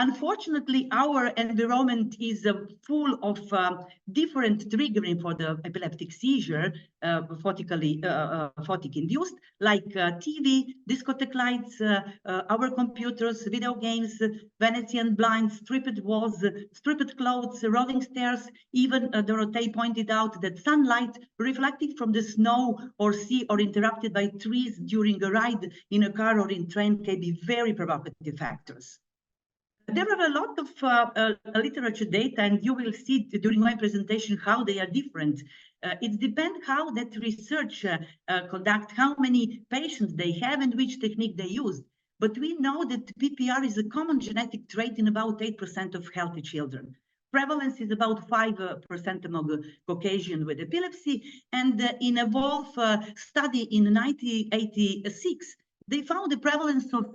Unfortunately, our environment is full of different triggering for the epileptic seizure, photic induced, like TV, discotheque lights, our computers, video games, Venetian blinds, stripped walls, stripped clothes, rolling stairs. Even Dorothea pointed out that sunlight reflected from the snow or sea or interrupted by trees during a ride in a car or in train can be very provocative factors. There are a lot of literature data, and you will see during my presentation how they are different. It depends how that research conduct, how many patients they have, and which technique they use. But we know that PPR is a common genetic trait in about 8% of healthy children. Prevalence is about 5% among Caucasian with epilepsy, and in a Wolf study in 1986, they found the prevalence of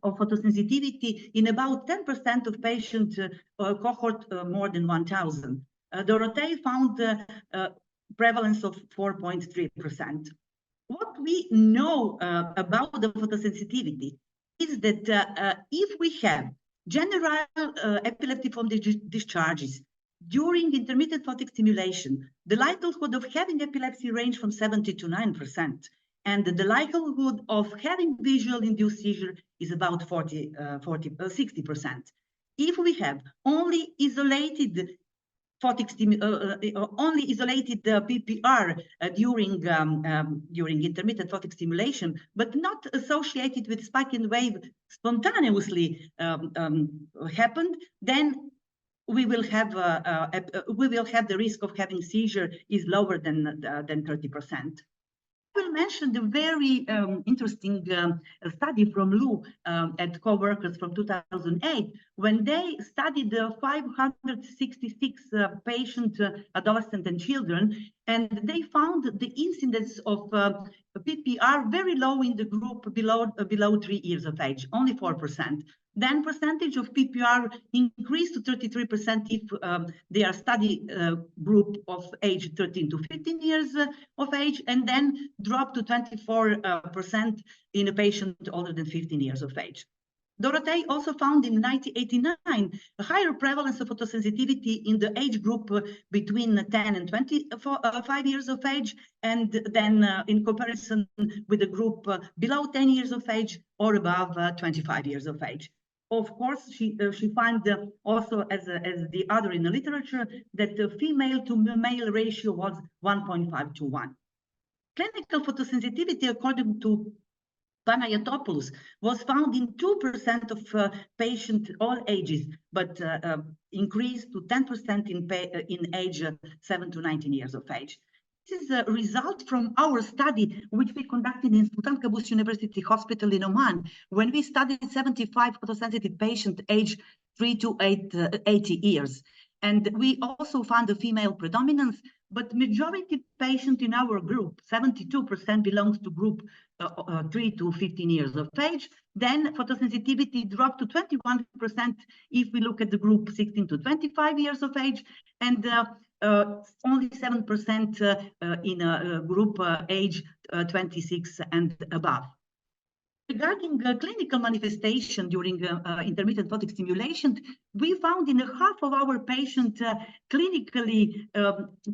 photosensitivity in about 10% of patient cohort more than 1,000. Dorothea found prevalence of 4.3%. What we know about the photosensitivity is that if we have general epilepsy from the discharges during intermittent photic stimulation, the likelihood of having epilepsy range from 70 to 9%. And the likelihood of having visual induced seizure is about 60%. If we have only isolated PPR during intermittent photic stimulation, but not associated with spike and wave spontaneously happened, then we will have the risk of having seizure is lower than 30%. I will mention the very interesting study from Lu and co-workers from 2008, when they studied 566 patient, adolescents and children, and they found the incidence of PPR very low in the group below 3 years of age, only 4%. Then percentage of PPR increased to 33% if they are study group of age 13 to 15 years of age, and then dropped to 24% in a patient older than 15 years of age. Dorothy also found in 1989 a higher prevalence of photosensitivity in the age group between 10 and 25 years of age, and then in comparison with the group below 10 years of age or above 25 years of age. Of course, she found also, as the other in the literature, that the female to male ratio was 1.5 to 1. Clinical photosensitivity, according to Panayotopoulos, was found in 2% of patients all ages, but increased to 10% in age 7 to 19 years of age. This is a result from our study, which we conducted in Sultan Qaboos University Hospital in Oman, when we studied 75 photosensitive patients aged 3 to 80 years. And we also found a female predominance, but majority patient in our group, 72%, belongs to group 3 to 15 years of age. Then photosensitivity dropped to 21% if we look at the group 16 to 25 years of age, and only 7% in a group age 26 and above. Regarding clinical manifestation during intermittent photic stimulation, we found in half of our patients clinically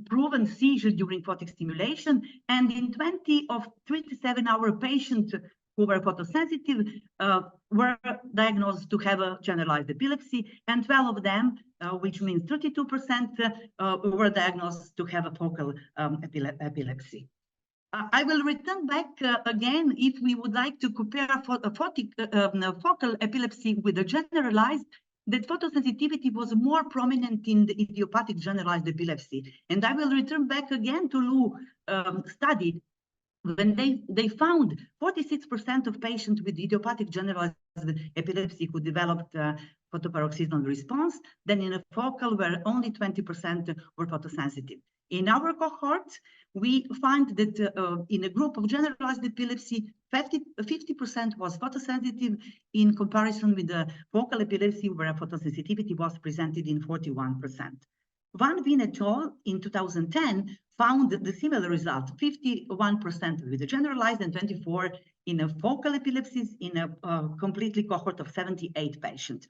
proven seizure during photic stimulation, and in 20 of 27 our patients who were photosensitive were diagnosed to have a generalized epilepsy, and 12 of them, which means 32%, were diagnosed to have a focal epilepsy. I will return back again if we would like to compare focal epilepsy with the generalized, that photosensitivity was more prominent in the idiopathic generalized epilepsy. And I will return back again to Lu study, when they found 46% of patients with idiopathic generalized epilepsy who developed photoparoxysmal response, then in a focal where only 20% were photosensitive. In our cohort, we find that in a group of generalized epilepsy, 50% was photosensitive in comparison with the focal epilepsy, where photosensitivity was presented in 41%. Van Veen et al. In 2010 found the similar result, 51% with the generalized and 24% in a focal epilepsies in a completely cohort of 78 patients.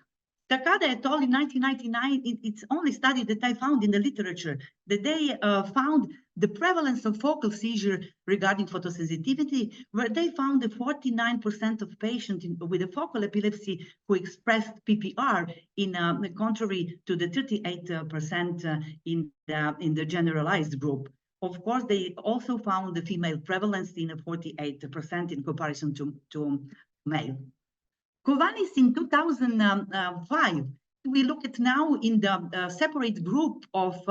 Takada et al. In 1999, it's only study that I found in the literature, that they found the prevalence of focal seizure regarding photosensitivity, where they found that 49% of patients with a focal epilepsy who expressed PPR, in contrary to the 38% in the generalized group. Of course, they also found the female prevalence in 48% in comparison to male. Kovanis in 2005, we look at now in the separate group of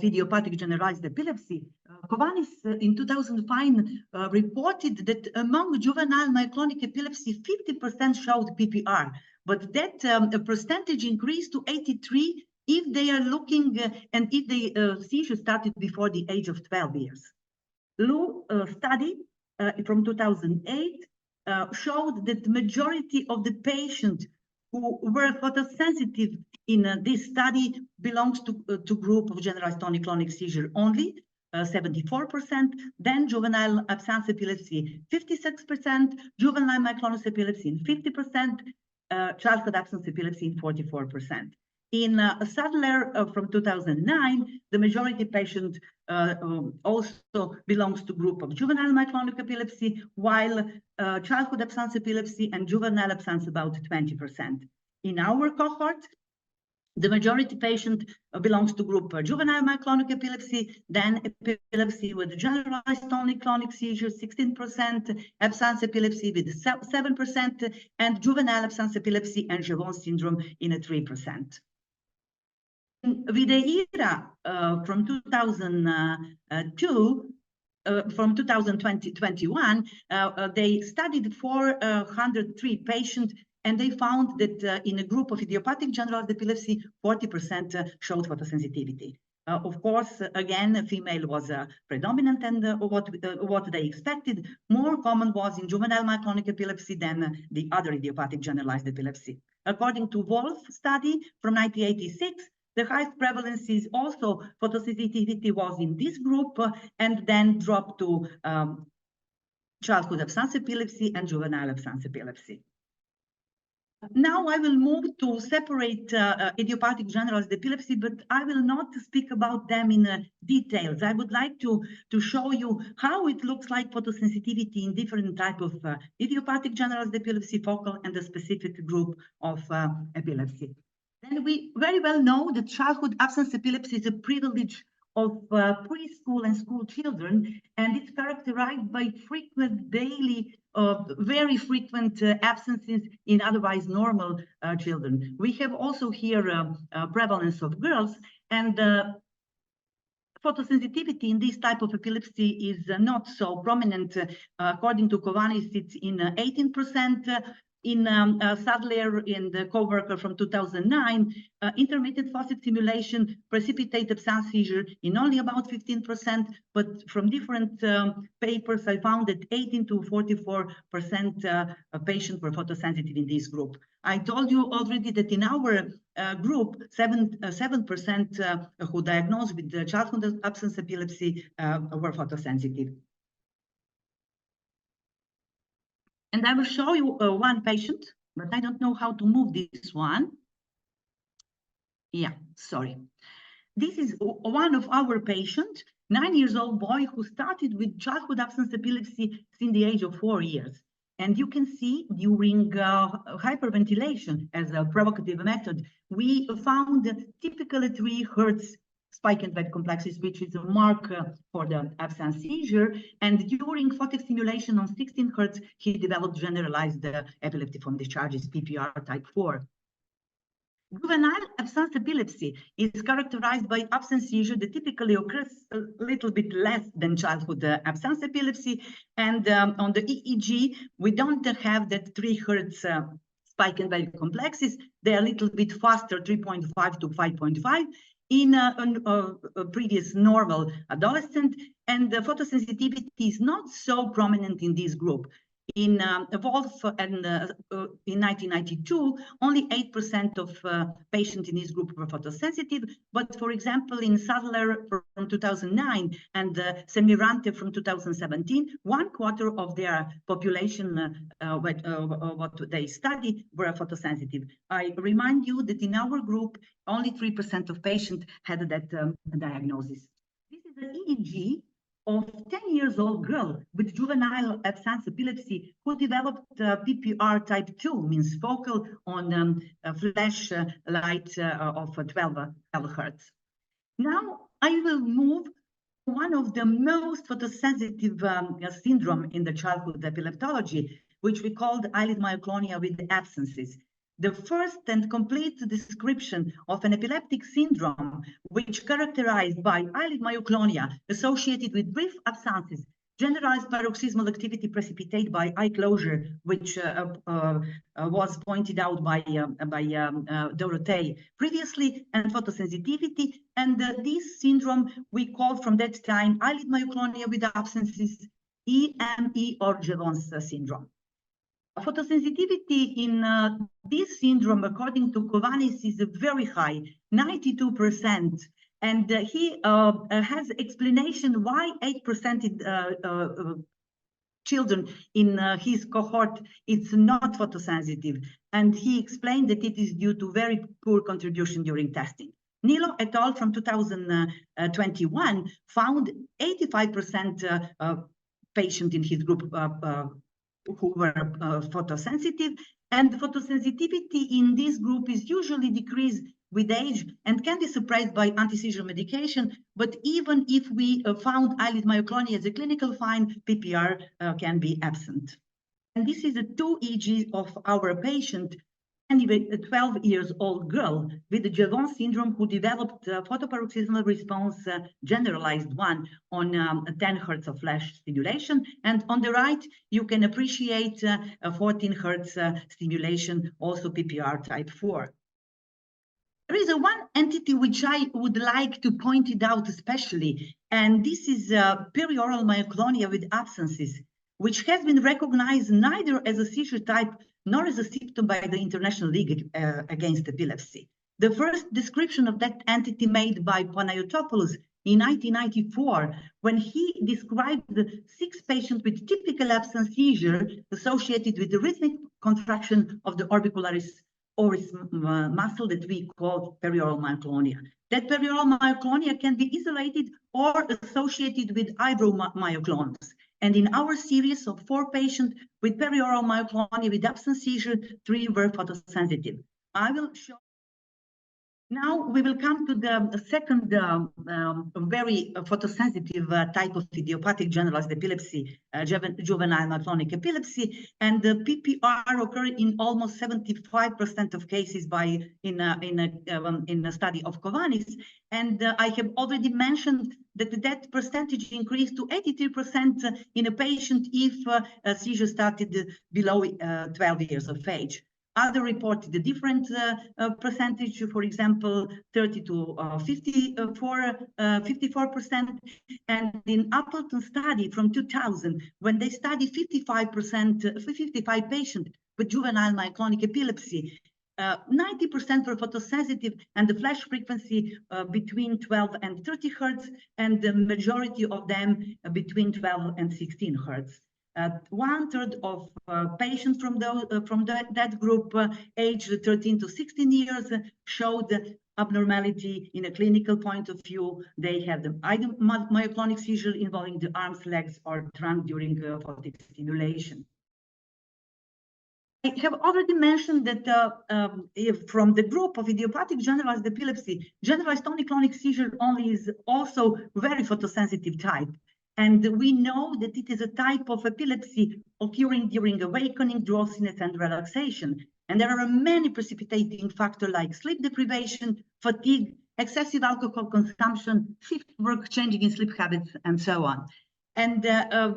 idiopathic generalized epilepsy. Kovanis in 2005 reported that among juvenile myoclonic epilepsy, 50% showed PPR, but that percentage increased to 83 if they are looking and if the seizure started before the age of 12 years. Lu study from 2008 showed that the majority of the patients who were photosensitive in this study belongs to group of generalized tonic-clonic seizure only, 74%, then juvenile absence epilepsy, 56%, juvenile myoclonus epilepsy in 50%, childhood absence epilepsy in 44%. In Sadler from 2009, the majority patient also belongs to group of juvenile myoclonic epilepsy, while childhood absence epilepsy and juvenile absence about 20%. In our cohort, the majority patient belongs to group juvenile myoclonic epilepsy, then epilepsy with generalized tonic-clonic seizure, 16%, absence epilepsy with 7%, and juvenile absence epilepsy and Jevons syndrome in 3%. With the era from 2002, from 2021, they studied 403 patients, and they found that in a group of idiopathic generalized epilepsy, 40% showed photosensitivity. Of course, again, female was predominant, and what they expected. More common was in juvenile myoclonic epilepsy than the other idiopathic generalized epilepsy. According to Wolf study from 1986, the highest prevalence is also photosensitivity was in this group, and then dropped to childhood absence epilepsy and juvenile absence epilepsy. Now I will move to separate idiopathic generalized epilepsy, but I will not speak about them in details. I would like to show you how it looks like photosensitivity in different type of idiopathic generalized epilepsy, focal, and a specific group of epilepsy. Then we very well know that childhood absence epilepsy is a privilege of preschool and school children, and it's characterized by frequent daily very frequent absences in otherwise normal children. We have also here prevalence of girls, and photosensitivity in this type of epilepsy is not so prominent. According to Kovanis, it's in 18%. In Sadler and the co-worker from 2009, intermittent faucet stimulation precipitate absence seizure in only about 15%, but from different papers, I found that 18 to 44% patients were photosensitive in this group. I told you already that in our group, 7% who diagnosed with childhood absence epilepsy were photosensitive. And I will show you one patient, but I don't know how to move this one. Yeah, sorry. This is one of our patients, 9-year-old boy who started with childhood absence epilepsy since the age of 4 years. And you can see during hyperventilation as a provocative method, we found typically 3 Hertz spike and wave complexes, which is a marker for the absence seizure. And during photic stimulation on 16 Hertz, he developed generalized epilepsy from discharges, PPR type 4. Juvenile absence epilepsy is characterized by absence seizure that typically occurs a little bit less than childhood absence epilepsy. And on the EEG, we don't have that 3 Hertz spike and wave complexes. They're a little bit faster, 3.5 to 5.5. In a previous normal adolescent, and the photosensitivity is not so prominent in this group. In Wolf and in 1992, only 8% of patients in this group were photosensitive. But for example, in Sadler from 2009 and Semirante from 2017, 1/4 of their population, what they study, were photosensitive. I remind you that in our group, only 3% of patients had that diagnosis. This is an EEG of 10-year-old girl with juvenile absence epilepsy who developed PPR type 2, means focal on flash light of 12 Hertz. Now I will move to one of the most photosensitive syndrome in the childhood epileptology, which we called eyelid myoclonia with absences. The first and complete description of an epileptic syndrome, which characterized by eyelid myoclonia associated with brief absences, generalized paroxysmal activity precipitated by eye closure, which was pointed out by Dorothée previously, and photosensitivity. And this syndrome we called from that time eyelid myoclonia with absences, EME or Jevons syndrome. Photosensitivity in this syndrome, according to Kovanis, is very high, 92%. And he has explanation why 8% children in his cohort is not photosensitive. And he explained that it is due to very poor contribution during testing. Nilo et al. From 2021 found 85% patient in his group who were photosensitive, and photosensitivity in this group is usually decreased with age and can be suppressed by anti-seizure medication. But even if we found eyelid myoclonia as a clinical find, PPR can be absent. And this is a 2 EEG of our patient, anyway, a 12-year-old girl with the Jevons syndrome who developed photoparoxysmal response, generalized one, on 10 Hertz of flash stimulation. And on the right, you can appreciate 14 Hertz stimulation, also PPR type 4. There is one entity which I would like to point it out especially, and this is perioral myoclonia with absences, which has been recognized neither as a seizure type nor as a symptom by the International League Against Epilepsy. The first description of that entity made by Panayotopoulos in 1994, when he described the 6 patients with typical absence seizure associated with the rhythmic contraction of the orbicularis oris muscle that we call perioral myoclonia. That perioral myoclonia can be isolated or associated with eyebrow myoclonus. And in our series of 4 patients with perioral myoclonia with absence seizure, 3 were photosensitive. I will show. Now we will come to the second very photosensitive type of idiopathic generalized epilepsy, juvenile myoclonic epilepsy, and the PPR occur in almost 75% of cases in a study of Kovanis. And I have already mentioned that percentage increased to 83% in a patient if a seizure started below 12 years of age. Other reported a different percentage, for example, 30 to 54%. And in Appleton study from 2000, when they studied 55 patients with juvenile myoclonic epilepsy, 90% were photosensitive, and the flash frequency between 12 and 30 hertz, and the majority of them between 12 and 16 hertz. 1/3 of patients from that group, aged 13 to 16 years, showed abnormality in a clinical point of view. They had either myoclonic seizure involving the arms, legs, or trunk during photic stimulation. I have already mentioned that from the group of idiopathic generalized epilepsy, generalized tonic-clonic seizure only is also very photosensitive type. And we know that it is a type of epilepsy occurring during awakening, drowsiness, and relaxation. And there are many precipitating factors like sleep deprivation, fatigue, excessive alcohol consumption, shift work, changing in sleep habits, and so on. And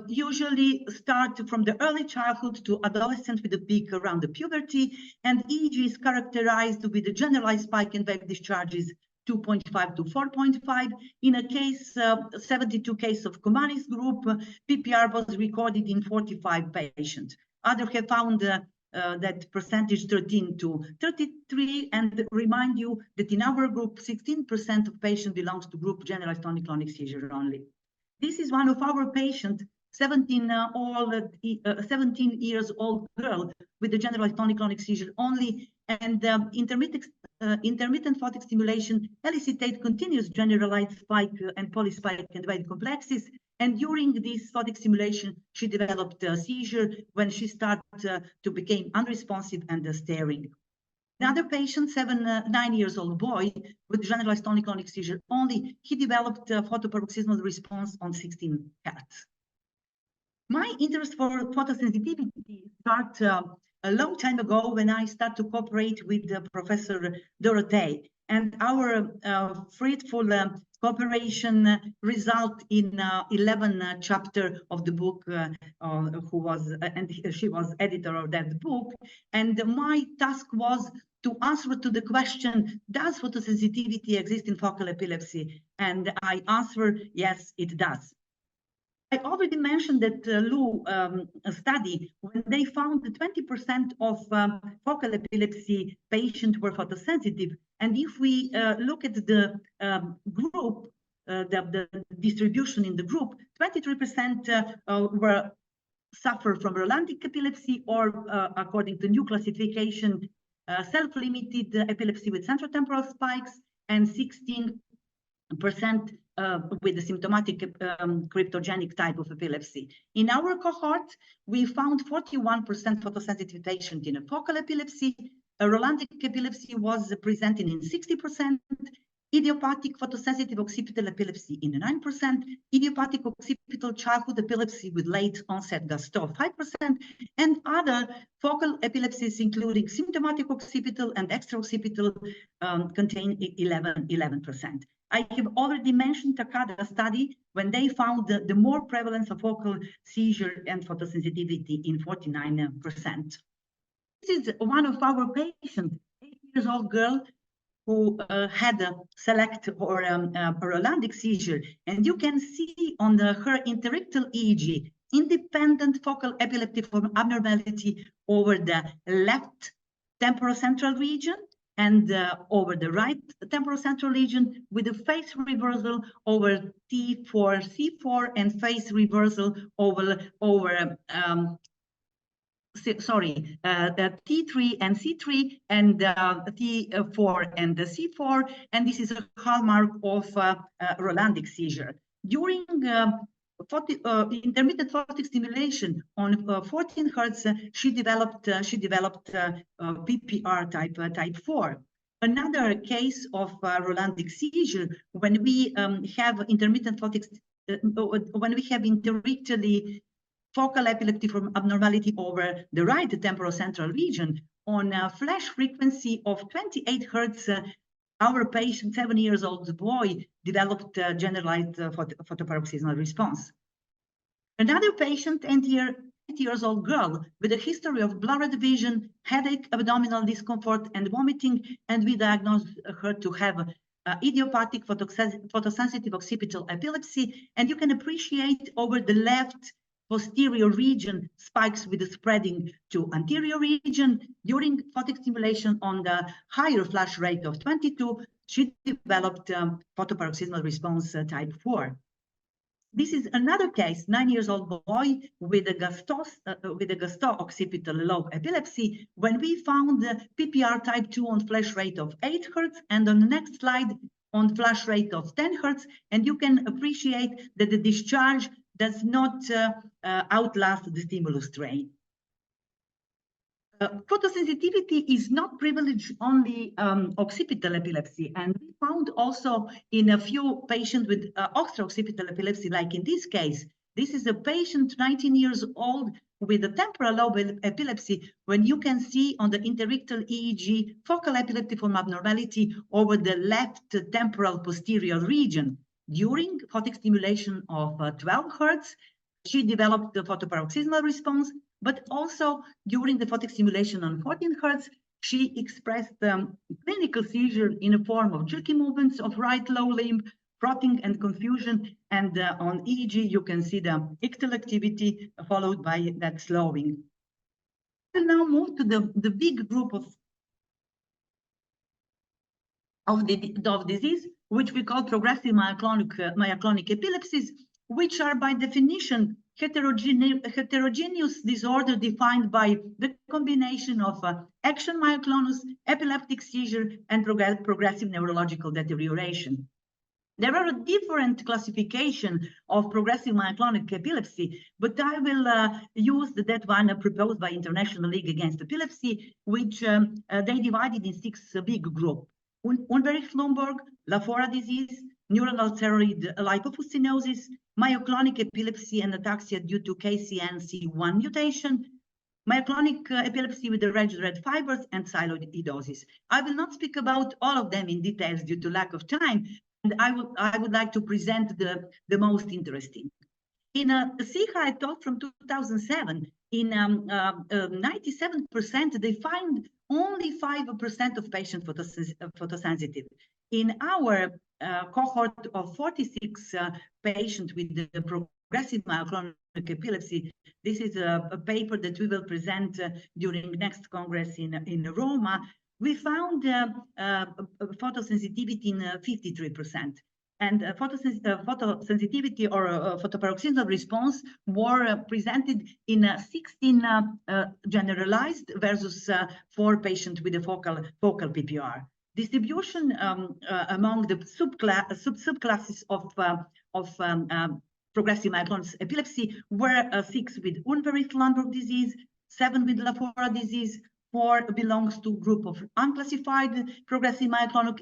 usually start from the early childhood to adolescence with a peak around the puberty. And EEG is characterized with a generalized spike in wave discharges 2.5 to 4.5. In a case, 72 case of Kovanis group, PPR was recorded in 45 patients. Others have found that percentage 13 to 33, and remind you that in our group, 16% of patients belongs to group generalized tonic-clonic seizure only. This is one of our patients, 17 years old girl with a generalized tonic-clonic seizure only, and intermittent photic stimulation elicited continuous generalized spike and polyspike and wave complexes. And during this photic stimulation, she developed a seizure when she started to become unresponsive and staring. Another patient, 9 years old boy with generalized tonic-clonic seizure only, he developed a photoparoxysmal response on 16 hertz. My interest for photosensitivity started a long time ago when I started to cooperate with Professor Dorothée, and our fruitful cooperation result in 11 chapter of the book. She was editor of that book, and my task was to answer to the question: does photosensitivity exist in focal epilepsy? And I answer, yes, it does. I already mentioned that Lou study, when they found that 20% of focal epilepsy patients were photosensitive. And if we look at the group, the distribution in the group, 23% were suffer from Rolandic epilepsy, or according to new classification, self-limited epilepsy with centrotemporal spikes, and 16% with the symptomatic cryptogenic type of epilepsy. In our cohort, we found 41% photosensitive patient in a focal epilepsy. A Rolandic epilepsy was presenting in 60%, idiopathic photosensitive occipital epilepsy in 9%, idiopathic occipital childhood epilepsy with late onset Gastaut 5%, and other focal epilepsies, including symptomatic occipital and extraoccipital, contain 11%. I have already mentioned Takada study when they found the more prevalence of focal seizure and photosensitivity in 49%. This is one of our patients, 8 years old girl, who had a select or Rolandic seizure. And you can see on her interictal EEG, independent focal epileptic form abnormality over the left temporocentral region and over the right temporocentral region, with a phase reversal over T4, C4, and phase reversal over the T3 and C3 and T4 and the C4, and this is a hallmark of Rolandic seizure. During intermittent photic stimulation on 14 Hertz, she developed PPR type 4. Another case of Rolandic seizure, when we have intermittent photic, when we have interictally focal epileptic from abnormality over the right temporal central region on a flash frequency of 28 Hertz, our patient, 7 years old boy, developed generalized photoparoxysmal response. Another patient, 8 years old girl with a history of blurred vision, headache, abdominal discomfort, and vomiting, and we diagnosed her to have idiopathic photosensitive occipital epilepsy. And you can appreciate over the left posterior region spikes with the spreading to anterior region. During photic stimulation on the higher flash rate of 22, she developed photoparoxysmal response type 4. This is another case, 9 years old boy with a gasto-occipital lobe epilepsy, when we found the PPR type 2 on flash rate of 8 Hertz, and on the next slide on flash rate of 10 Hertz, and you can appreciate that the discharge does not outlast the stimulus strain. Photosensitivity is not privileged only occipital epilepsy, and we found also in a few patients with extra-occipital epilepsy, like in this case. This is a patient, 19 years old, with a temporal lobe epilepsy, when you can see on the interictal EEG focal epileptiform abnormality over the left temporal posterior region. During photic stimulation of 12 Hertz, she developed the photoparoxysmal response, but also during the photic stimulation on 14 Hertz, she expressed clinical seizure in a form of jerky movements of right low limb, frothing and confusion. And on EEG, you can see the ictal activity followed by that slowing. We'll now move to the big group of disease, which we call progressive myoclonic epilepsies, which are by definition heterogeneous disorder defined by the combination of action myoclonus, epileptic seizure, and progressive neurological deterioration. There are a different classification of progressive myoclonic epilepsy, but I will use that one proposed by International League Against Epilepsy, which they divided in 6 big groups. Unverricht-Lundborg, Lafora disease, neuronal thyroid lipofuscinosis, myoclonic epilepsy and ataxia due to KCNC1 mutation, myoclonic epilepsy with the red fibers, and sialoidosis. I will not speak about all of them in details due to lack of time, and I would like to present the most interesting. In a Siha et al. From 2007, in 97%, they find only 5% of patients photosensitive. In our cohort of 46 patients with the progressive myoclonic epilepsy, this is a paper that we will present during next Congress in Roma. We found photosensitivity in 53%. And photosensitivity or photoparoxysmal response were presented in 16 generalized versus 4 patients with a focal PPR. Distribution among the subclasses of progressive myoclonic epilepsy were 6 with Unverricht-Lundborg disease, 7 with Lafora disease, 4 belongs to group of unclassified progressive myoclonic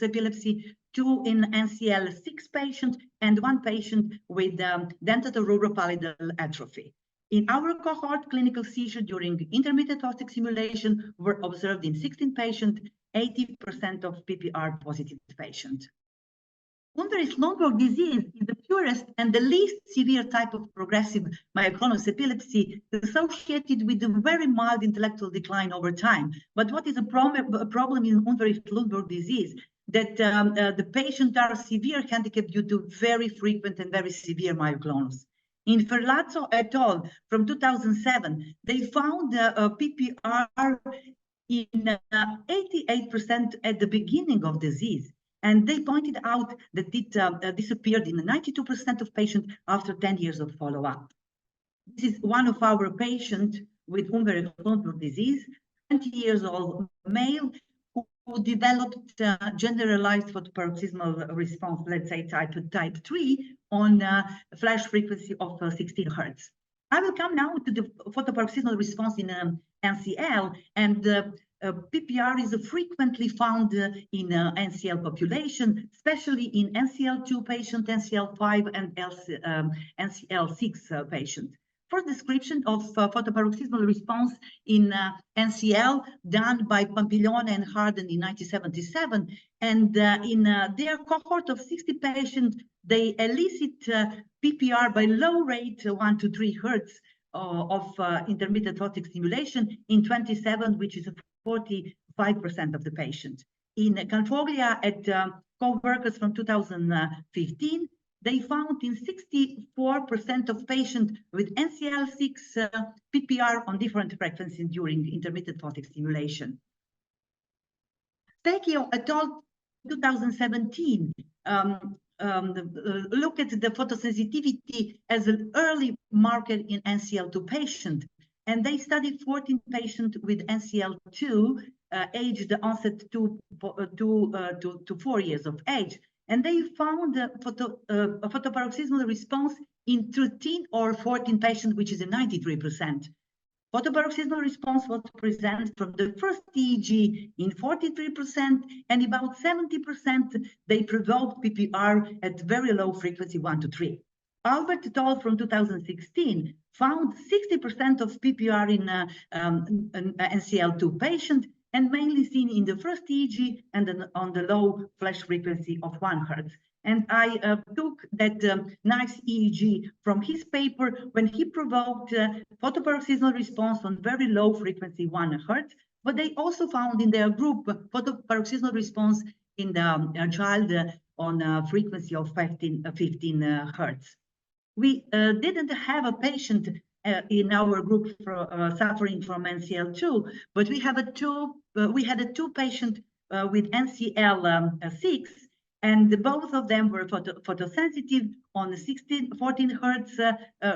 epilepsy, 2 in NCL 6 patients, and 1 patient with dentatorubropallidal atrophy. In our cohort, clinical seizure during intermittent photic stimulation were observed in 16 patients, 80% of PPR positive patients. Unverricht-Lundborg disease is the purest and the least severe type of progressive myoclonus epilepsy associated with a very mild intellectual decline over time. But what is a problem in Unverricht-Lundborg disease? That the patients are severe handicapped due to very frequent and very severe myoclonus. In Ferlazzo et al. From 2007, they found a PPR in 88% at the beginning of disease. And they pointed out that it disappeared in 92% of patients after 10 years of follow-up. This is one of our patients with Humber disease, 20 years old male who developed generalized photoparoxysmal response, let's say type 3, on flash frequency of 16 Hertz. I will come now to the photoparoxysmal response in NCL, and PPR is frequently found in NCL population, especially in NCL2 patient, NCL5, and NCL6 patient. First description of photoparoxysmal response in NCL done by Pampillon and Harden in 1977, and in their cohort of 60 patients, they elicit PPR by low rate 1 to 3 Hertz of intermittent photic stimulation in 27, which is 45% of the patients. In Calfoglia at co-workers from 2015, they found in 64% of patients with NCL6 PPR on different frequencies during intermittent photic stimulation. Vecchio et al. 2017 look at the photosensitivity as an early marker in NCL2 patient, and they studied 14 patients with NCL2 aged onset to 4 years of age, and they found a photoparoxysmal response in 13 or 14 patients, which is a 93%. Photoparoxysmal response was present from the first EEG in 43%, and about 70% they provoked PPR at very low frequency 1 to 3. Albert et al. From 2016 found 60% of PPR in NCL2 patient, and mainly seen in the first EEG and then on the low flash frequency of 1 Hertz. And I took that nice EEG from his paper when he provoked photoparoxysmal response on very low frequency 1 Hertz, but they also found in their group photoparoxysmal response in the child on a frequency of 15 Hertz. We didn't have a patient in our group suffering from NCL2, but we had two patients with NCL6, and both of them were photosensitive on 14 Hertz,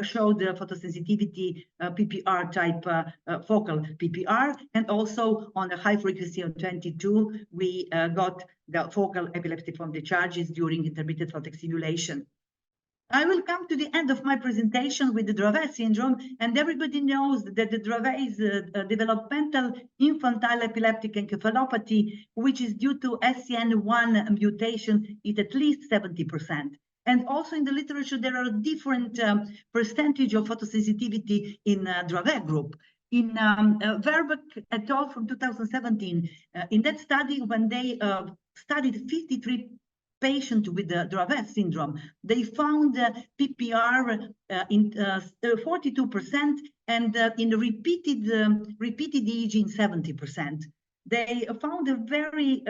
showed the photosensitivity PPR type focal PPR, and also on the high frequency of 22, we got the focal epileptic form discharges during intermittent photic stimulation. I will come to the end of my presentation with the Dravet syndrome, and everybody knows that the Dravet is a developmental infantile epileptic encephalopathy, which is due to SCN1 mutation at least 70%. And also in the literature, there are different percentage of photosensitivity in Dravet group. In Verbeek et al. From 2017, in that study, when they studied 53 patients with the Dravet syndrome, they found PPR in 42% and in repeated EEG in 70%. They found a very,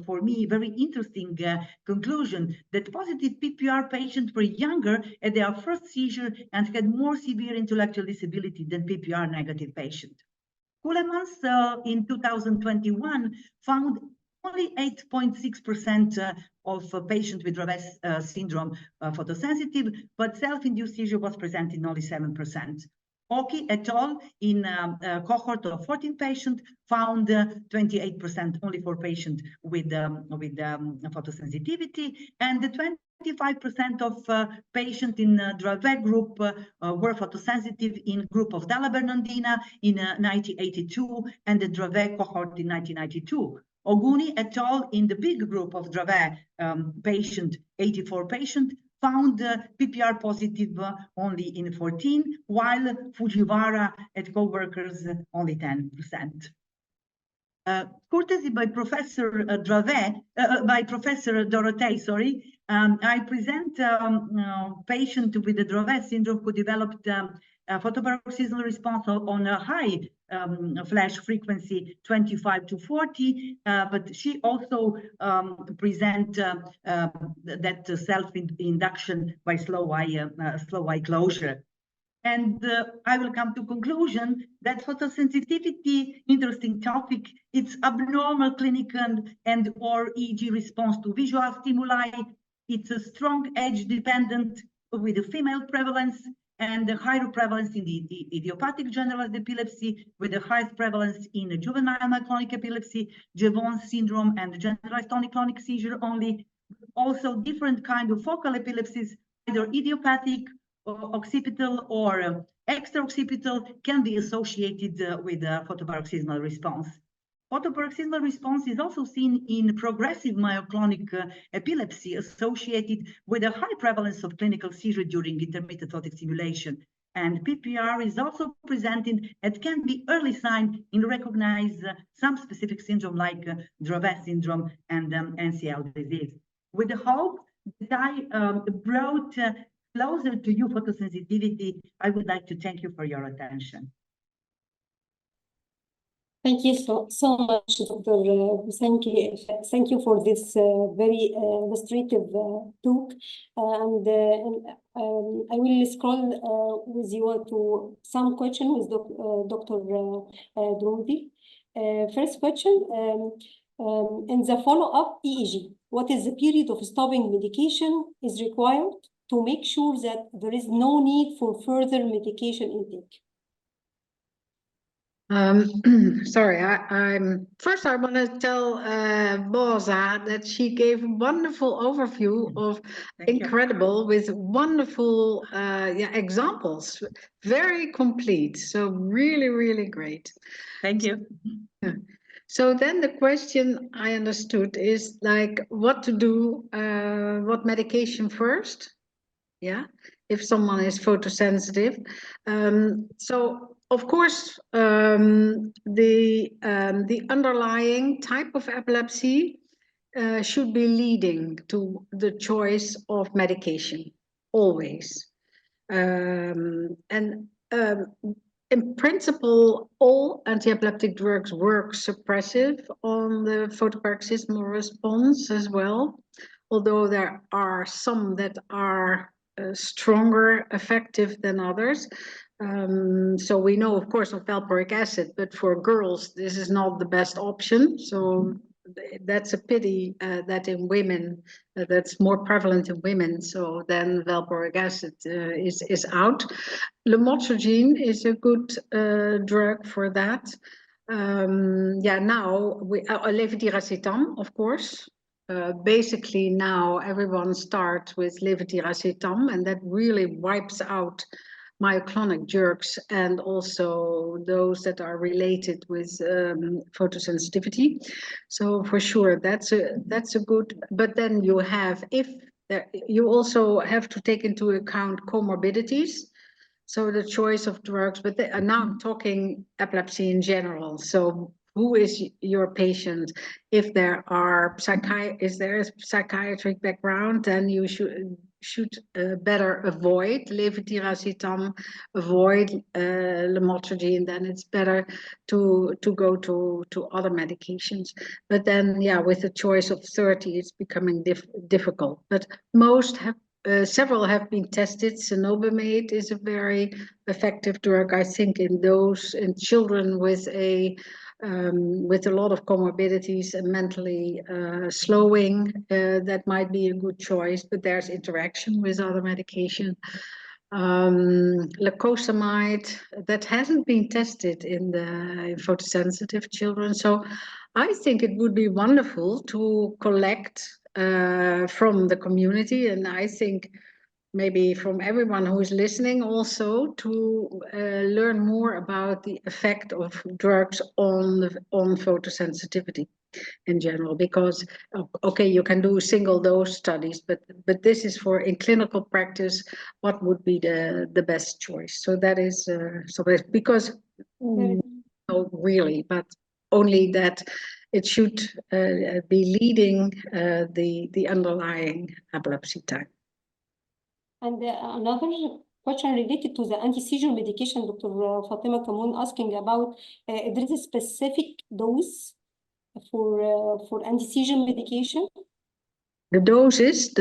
for me, very interesting conclusion that positive PPR patients were younger at their first seizure and had more severe intellectual disability than PPR negative patients. Kulemans in 2021 found only 8.6% of patients with Dravet syndrome photosensitive, but self-induced seizure was present in only 7%. Oki et al. In a cohort of 14 patients found 28% only for patients with photosensitivity, and the 25% of patients in Dravet group were photosensitive in group of Dalla Bernardina in 1982 and the Dravet cohort in 1992. Oguni et al. In the big group of Dravet patient, 84 patients, found PPR positive only in 14, while Fujiwara and co-workers only 10%. Courtesy by Professor Dorothée, sorry, I present patient with the Dravet syndrome who developed photoparoxysmal response on a high flash frequency 25 to 40, but she also present that self-induction by slow eye closure. And I will come to conclusion that photosensitivity, interesting topic, it's abnormal clinical and or EEG response to visual stimuli. It's a strong age dependent with a female prevalence, and the higher prevalence in the idiopathic generalized epilepsy, with the highest prevalence in the juvenile myoclonic epilepsy, Jevons syndrome, and generalized tonic-clonic seizure only. Also, different kind of focal epilepsies, either idiopathic, or occipital, or extra-occipital, can be associated with a photoparoxysmal response. Photoparoxysmal response is also seen in progressive myoclonic epilepsy associated with a high prevalence of clinical seizure during intermittent photic stimulation. And PPR is also presented and can be early sign in recognize some specific syndrome like Dravet syndrome and NCL disease. With the hope that I brought closer to you photosensitivity, I would like to thank you for your attention. Thank you so much, Dr. Thank you for this very illustrative talk. I will scroll with you to some questions with Dr. Drodi. First question, in the follow-up EEG, what is the period of stopping medication is required to make sure that there is no need for further medication intake? Sorry, first I want to tell Boza that she gave a wonderful overview of incredible with wonderful examples, very complete. So really, really great. Thank you. So then the question I understood is like what to do, what medication first? Yeah, if someone is photosensitive. So of course, the underlying type of epilepsy should be leading to the choice of medication, always. In principle, all anti-epileptic drugs work suppressive on the photoparoxysmal response as well, although there are some that are stronger effective than others. So we know, of course, of valproic acid, but for girls, this is not the best option. So that's a pity that in women, that's more prevalent in women. So then valproic acid is out. Lamotrigine is a good drug for that. Now we levetiracetam, of course. Basically now everyone starts with levetiracetam, and that really wipes out myoclonic jerks and also those that are related with photosensitivity. So for sure that's a good, but then you have, you also have to take into account comorbidities. So the choice of drugs, but now I'm talking epilepsy in general. So who is your patient? If there are is there a psychiatric background, then you should better avoid levetiracetam, avoid lamotrigine. Then it's better to go to other medications. But then, yeah, with the choice of 30, it's becoming difficult. But most have. Several have been tested. Cenobamate is a very effective drug, I think, in children with a lot of comorbidities and mentally slowing. That might be a good choice, but there's interaction with other medication. Lacosamide, that hasn't been tested in photosensitive children. So I think it would be wonderful to collect from the community, and I think maybe from everyone who is listening also, to learn more about the effect of drugs on photosensitivity in general, because okay, you can do single dose studies, but this is for in clinical practice what would be the best choice. So that is so because no, really, but only that it should be leading the underlying epilepsy type. And another question related to the anti-seizure medication, Dr. Fatima Kamoun asking about, there is a specific dose for anti-seizure medication? The doses?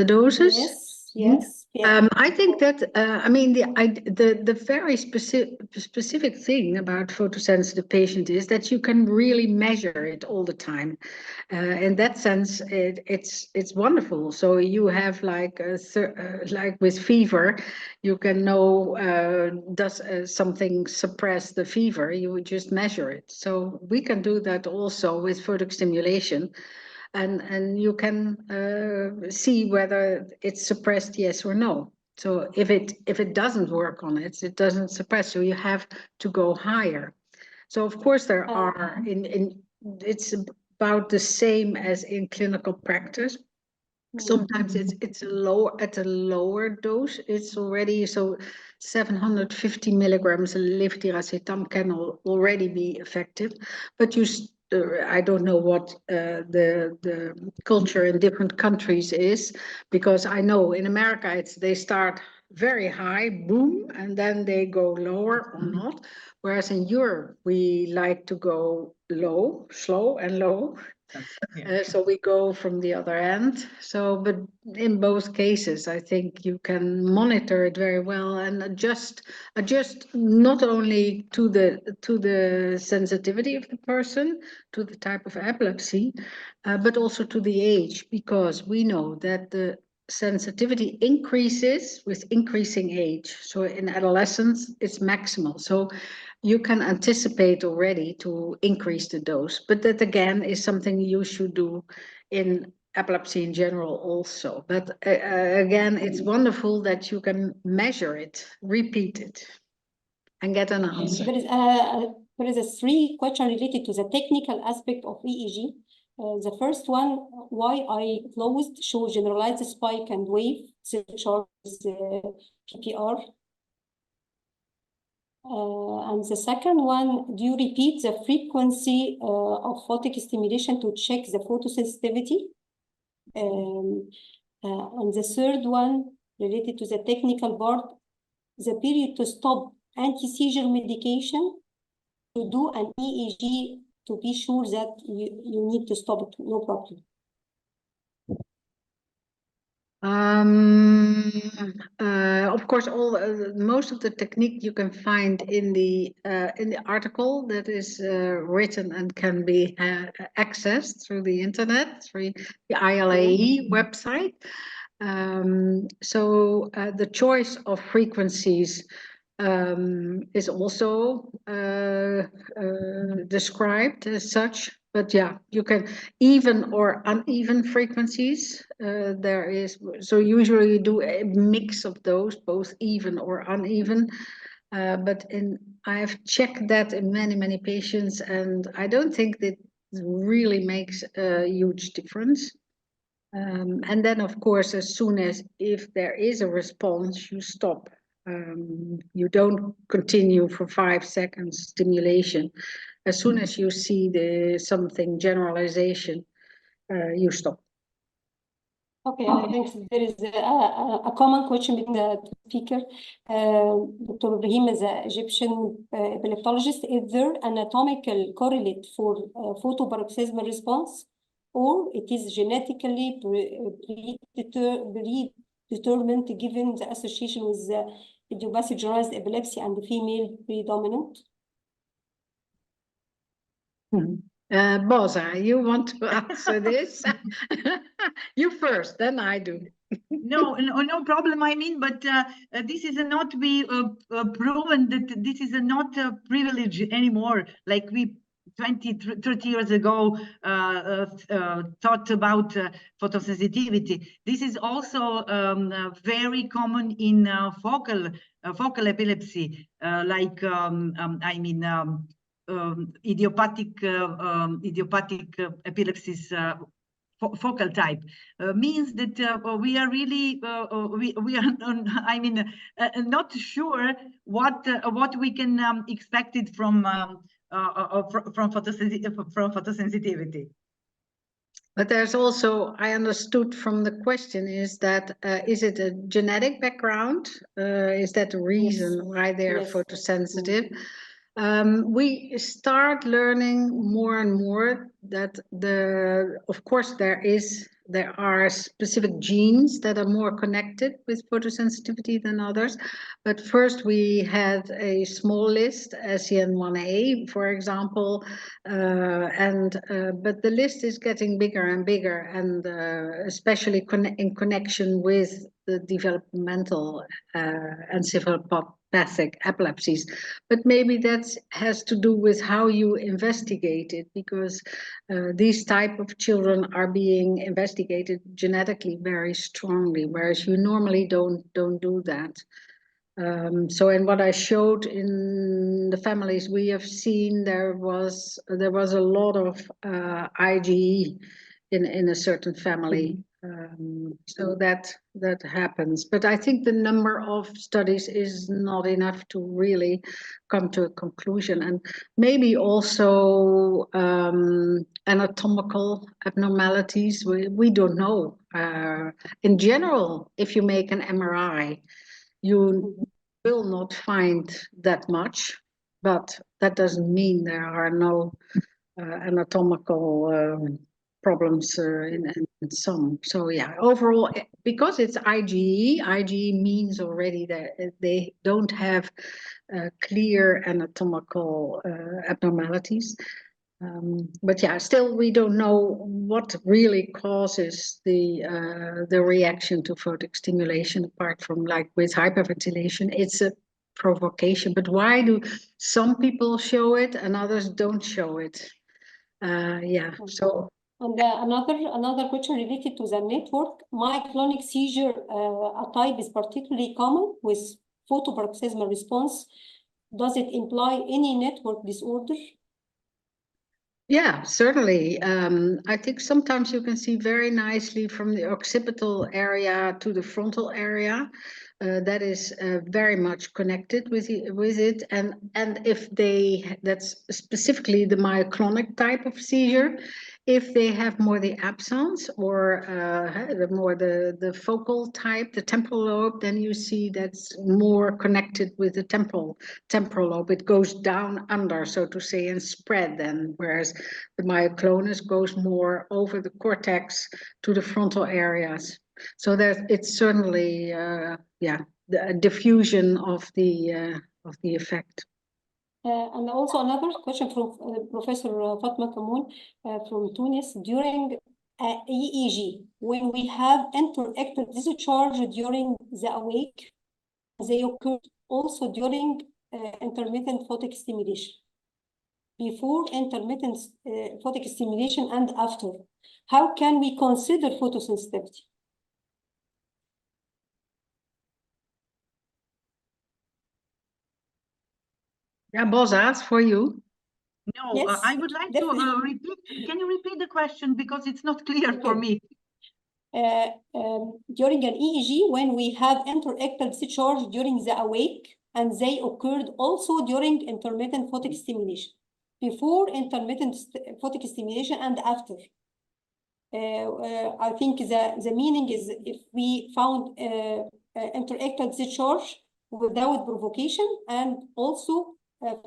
Yes, I think that I mean the very specific thing about photosensitive patient is that you can really measure it all the time. In that sense, it's wonderful. So you have like like with fever, you can know does something suppress the fever? You would just measure it. So we can do that also with photostimulation. And you can see whether it's suppressed, yes or no. So if it doesn't work on it, it doesn't suppress. So you have to go higher. So of course there are it's about the same as in clinical practice. Sometimes it's at a lower dose. It's already so 750 milligrams levetiracetam can already be effective, but I don't know what the culture in different countries is, because I know in America they start very high, boom, and then they go lower or not. Whereas in Europe we like to go low, slow and low. So we go from the other end. So, but in both cases, I think you can monitor it very well and adjust not only to the sensitivity of the person, to the type of epilepsy, but also to the age, because we know that the sensitivity increases with increasing age. So in adolescence, it's maximal. So you can anticipate already to increase the dose, but that again is something you should do in epilepsy in general also. But again, it's wonderful that you can measure it, repeat it, and get an answer. There is a three question related to the technical aspect of EEG. The first one, why I closed show generalized spike and wave, chart PPR. And the second one, do you repeat the frequency of photic stimulation to check the photosensitivity? And the third one, related to the technical part, the period to stop anti-seizure medication, to do an EEG to be sure that you need to stop it, no problem. Of course, most of the technique you can find in the article that is written and can be accessed through the internet, through the ILAE website. So the choice of frequencies is also described as such. But yeah, you can even or uneven frequencies. There is, so usually you do a mix of those, both even or uneven. But I have checked that in many patients, and I don't think that really makes a huge difference. And then, of course, as soon as if there is a response, you stop. You don't continue for 5 seconds stimulation. As soon as you see something generalization, you stop. Okay, I think there is a common question between the speaker. Dr. Ibrahim is an Egyptian epileptologist. Is there anatomical correlate for photoparoxysmal response, or it is genetically predetermined given the association with idiopathic generalized epilepsy and the female predominant? Boza, you want to answer this? You first, then I do. No problem. I mean, but this is not proven that this is not a privilege anymore. Like we 20, 30 years ago thought about photosensitivity. This is also very common in focal epilepsy, like I mean. Idiopathic epilepsies focal type means that we are really we are I mean not sure what we can expect it from photosensitivity. But there's also, I understood from the question, is that is it a genetic background? Is that the reason why they are photosensitive? We start learning more and more that of course there is there are specific genes that are more connected with photosensitivity than others. But first we had a small list, SCN1A, for example, but the list is getting bigger and bigger, and especially in connection with the developmental encephalopathic epilepsies. But maybe that has to do with how you investigate it, because these type of children are being investigated genetically very strongly, whereas you normally don't do that. So in what I showed in the families we have seen, there was a lot of IgE in a certain family. So that happens. But I think the number of studies is not enough to really come to a conclusion. And maybe also anatomical abnormalities, we don't know. In general, if you make an MRI, you will not find that much, but that doesn't mean there are no anatomical problems in some. So yeah, overall, because it's IgE means already that they don't have clear anatomical abnormalities. But yeah, still we don't know what really causes the reaction to photic stimulation, apart from like with hyperventilation. It's a provocation, but why do some people show it and others don't show it? Yeah, so. And another question related to the network. Myoclonic seizure type is particularly common with photoparoxysmal response. Does it imply any network disorder? Yeah, certainly. I think sometimes you can see very nicely from the occipital area to the frontal area. That is very much connected with it, and if that's specifically the myoclonic type of seizure. If they have more the absence or the focal type, the temporal lobe, then you see that's more connected with the temporal lobe. It goes down under, so to say, and spread then, whereas the myoclonus goes more over the cortex to the frontal areas. So it's certainly the diffusion of the effect. And also another question from Professor Fatma Kamoun from Tunis. During EEG, when we have interictal discharge during the awake, they occur also during intermittent photic stimulation. Before intermittent photic stimulation and after. How can we consider photosensitivity? Yeah, Bozat, for you. No, Yes, I would like to repeat. Can you repeat the question, because it's not clear for me? During an EEG, when we have interictal discharge during the awake, and they occurred also during intermittent photic stimulation, before intermittent photic stimulation and after. I think the meaning is if we found interictal discharge without provocation and also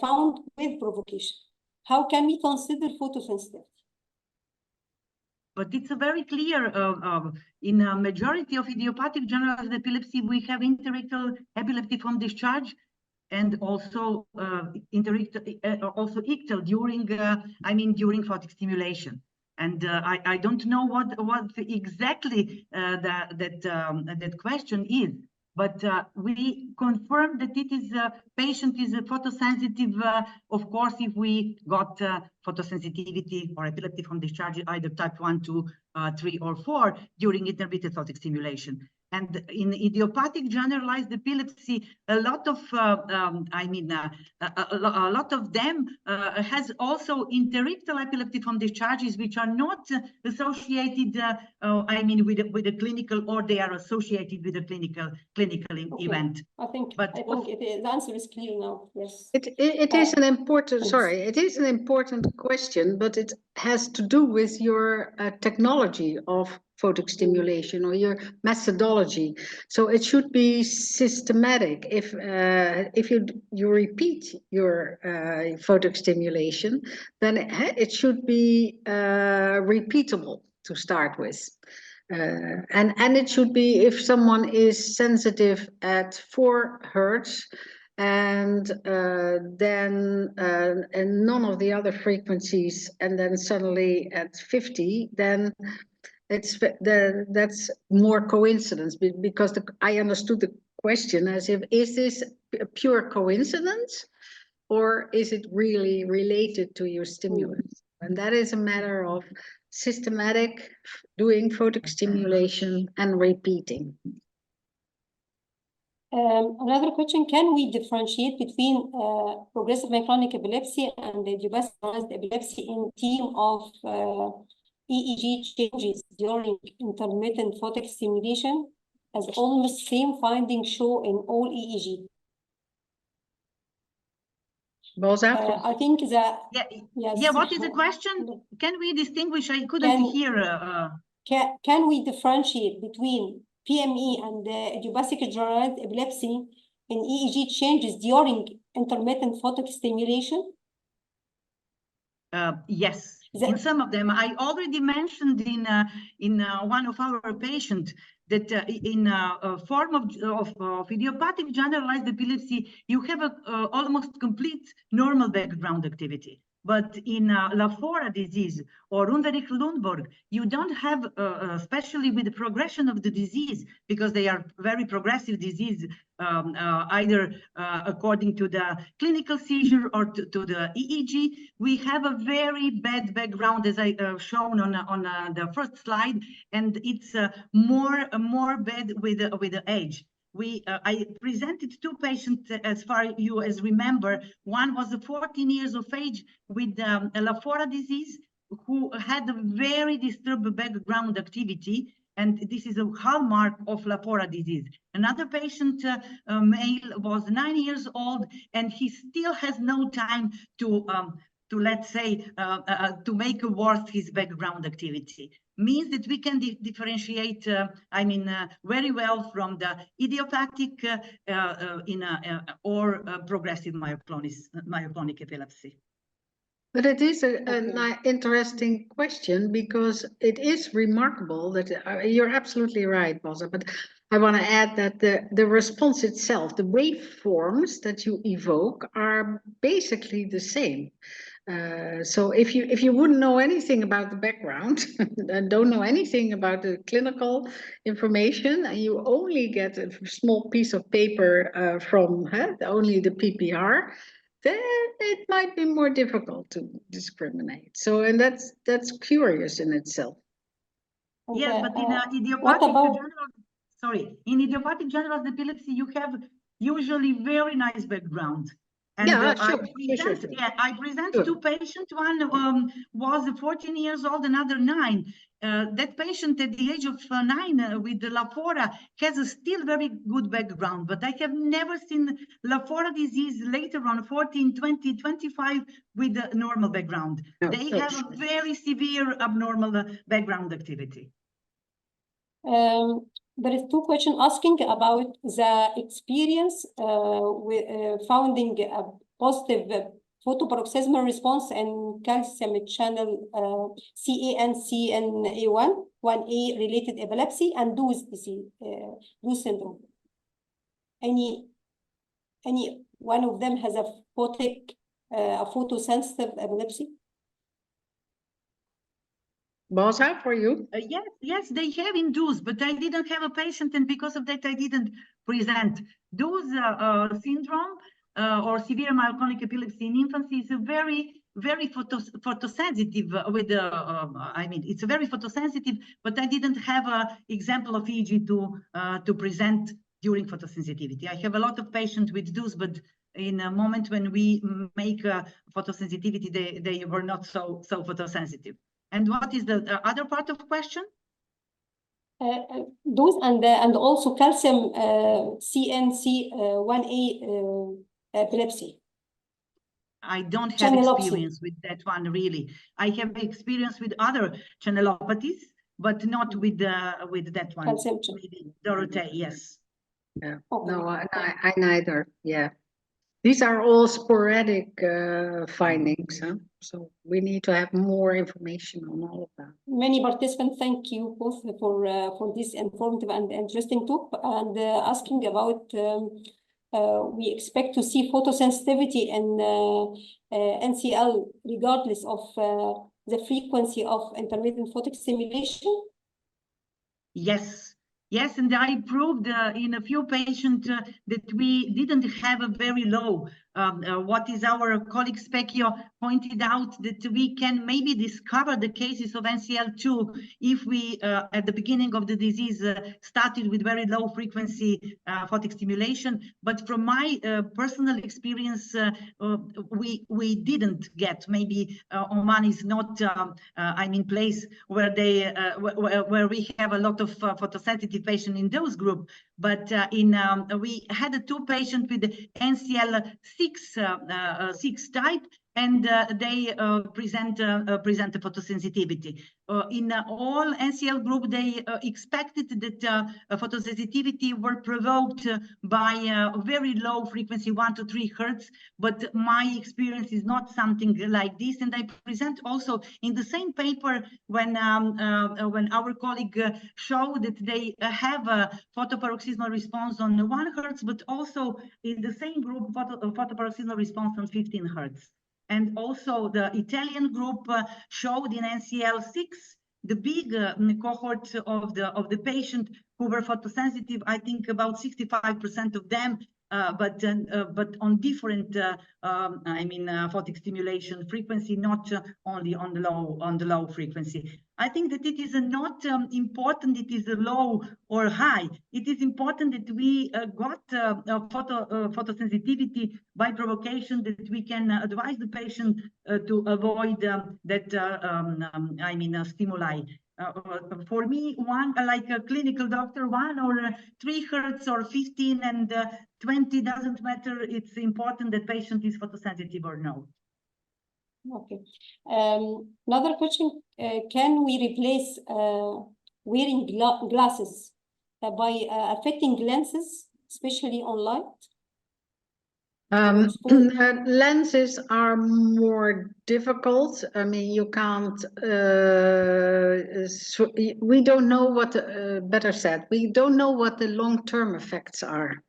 found with provocation. How can we consider photosensitivity? But it's a very clear, in a majority of idiopathic generalized epilepsy, we have interictal epilepsy from discharge, and also also ictal during, during photic stimulation. And I don't know what exactly that question is. But we confirm that it is patient is photosensitive, of course, if we got photosensitivity or epilepsy from discharge, either type 1, 2, 3, or 4 during intermittent photic stimulation. And in idiopathic generalized epilepsy, a lot of a lot of them has also interictal epilepsy from discharges, which are not associated, with a clinical, or they are associated with a clinical event. I think the answer is clear now. Yes. It is an important. Sorry, it is an important question, but it has to do with your technology of photic stimulation or your methodology. So it should be systematic. If you repeat your photic stimulation, then it should be repeatable to start with. And it should be if someone is sensitive at 4 hertz and then and none of the other frequencies, and then suddenly at 50, then that's more coincidence, because I understood the question as if, is this a pure coincidence or is it really related to your stimulus? And that is a matter of systematic doing photic stimulation and repeating. Another question, can we differentiate between progressive myoclonic epilepsy and idiopathic epilepsy in terms of EEG changes during intermittent photic stimulation, as almost same findings show in all EEG? I think that yes. What is the question? Can we distinguish? I couldn't hear. Can we differentiate between PME and idiopathic generalized epilepsy in EEG changes during intermittent photic stimulation? Yes. In some of them, I already mentioned in one of our patients that in a form of idiopathic generalized epilepsy, you have a almost complete normal background activity. But in Lafora disease or Underich-Lundborg, you don't have, especially with the progression of the disease, because they are very progressive disease, either according to the clinical seizure or to the EEG, we have a very bad background, as I shown on the first slide, and it's more bad with the age. I presented 2 patients, as far you as remember. One was 14 years of age with Lafora disease, who had a very disturbed background activity, and this is a hallmark of Lafora disease. Another patient, male, was 9 years old, and he still has no time to let's say, to make worse his background activity. Means that we can differentiate, very well from the idiopathic or progressive myoclonic epilepsy. But it is an interesting question, because it is remarkable that you're absolutely right, Bosa, but I want to add that the response itself, the waveforms that you evoke, are basically the same. So if you wouldn't know anything about the background and don't know anything about the clinical information, and you only get a small piece of paper from only the PPR, then it might be more difficult to discriminate. So, and that's curious in itself. Yes, but in idiopathic general epilepsy, you have usually very nice background. And I present 2 patients. One was 14 years old, another 9. That patient at the age of 9 with the Lafora has a still very good background, but I have never seen Lafora disease later on 14, 20, 25 with a normal background. They have a very severe abnormal background activity. There is 2 questions asking about the experience with finding a positive photoparoxysmal response in calcium channel CANCNA1, 1A related epilepsy, and DOOS disease, DOOS syndrome. Any one of them has a photosensitive epilepsy? Bosa, for you? Yes, they have in DOOS, but I didn't have a patient, and because of that, I didn't present. DOOS syndrome or severe myoclonic epilepsy in infancy is a very photosensitive with it's very photosensitive, but I didn't have an example of EEG to present during photosensitivity. I have a lot of patients with DOOS, but in a moment when we make photosensitivity, they were not so photosensitive. And what is the other part of the question? Those and also calcium CNC1A epilepsy. I don't have experience with that one, really. I have experience with other channelopathies, but not with that one. Maybe Dorothea, yes. Yeah. Okay. No, I neither. Yeah. These are all sporadic findings, huh? So we need to have more information on all of that. Many participants, thank you both for this informative and interesting talk, and asking about we expect to see photosensitivity in NCL regardless of the frequency of intermittent photostimulation. Yes. Yes, and I proved in a few patients that we didn't have a very low. What is our colleague Specchio pointed out, that we can maybe discover the cases of NCL2 if we, at the beginning of the disease, started with very low frequency photic stimulation. But from my personal experience, we didn't get, maybe Oman is not, I'm in place where they where we have a lot of photosensitive patients in those group, but we had two patients with NCL6 type, and they present a photosensitivity. In all NCL group, they expected that photosensitivity were provoked by very low frequency, 1 to 3 hertz, but my experience is not something like this. And I present also in the same paper when our colleague showed that they have a photoparoxysmal response on 1 hertz, but also in the same group, photoparoxysmal response on 15 hertz. And also the Italian group showed in NCL6 the big cohort of the patient who were photosensitive. I think about 65% of them, but on different photic stimulation frequency, not only on the low frequency. I think that it is not important it is low or high. It is important that we got photosensitivity by provocation, that we can advise the patient to avoid stimuli. For me, one, like a clinical doctor, 1 or 3 hertz or 15 and 20 doesn't matter. It's important that patient is photosensitive or no. Okay. Another question, can we replace wearing glasses by affecting lenses, especially on light? Lenses are more difficult. I mean, you can't, we don't know what, better said, we don't know what the long-term effects are.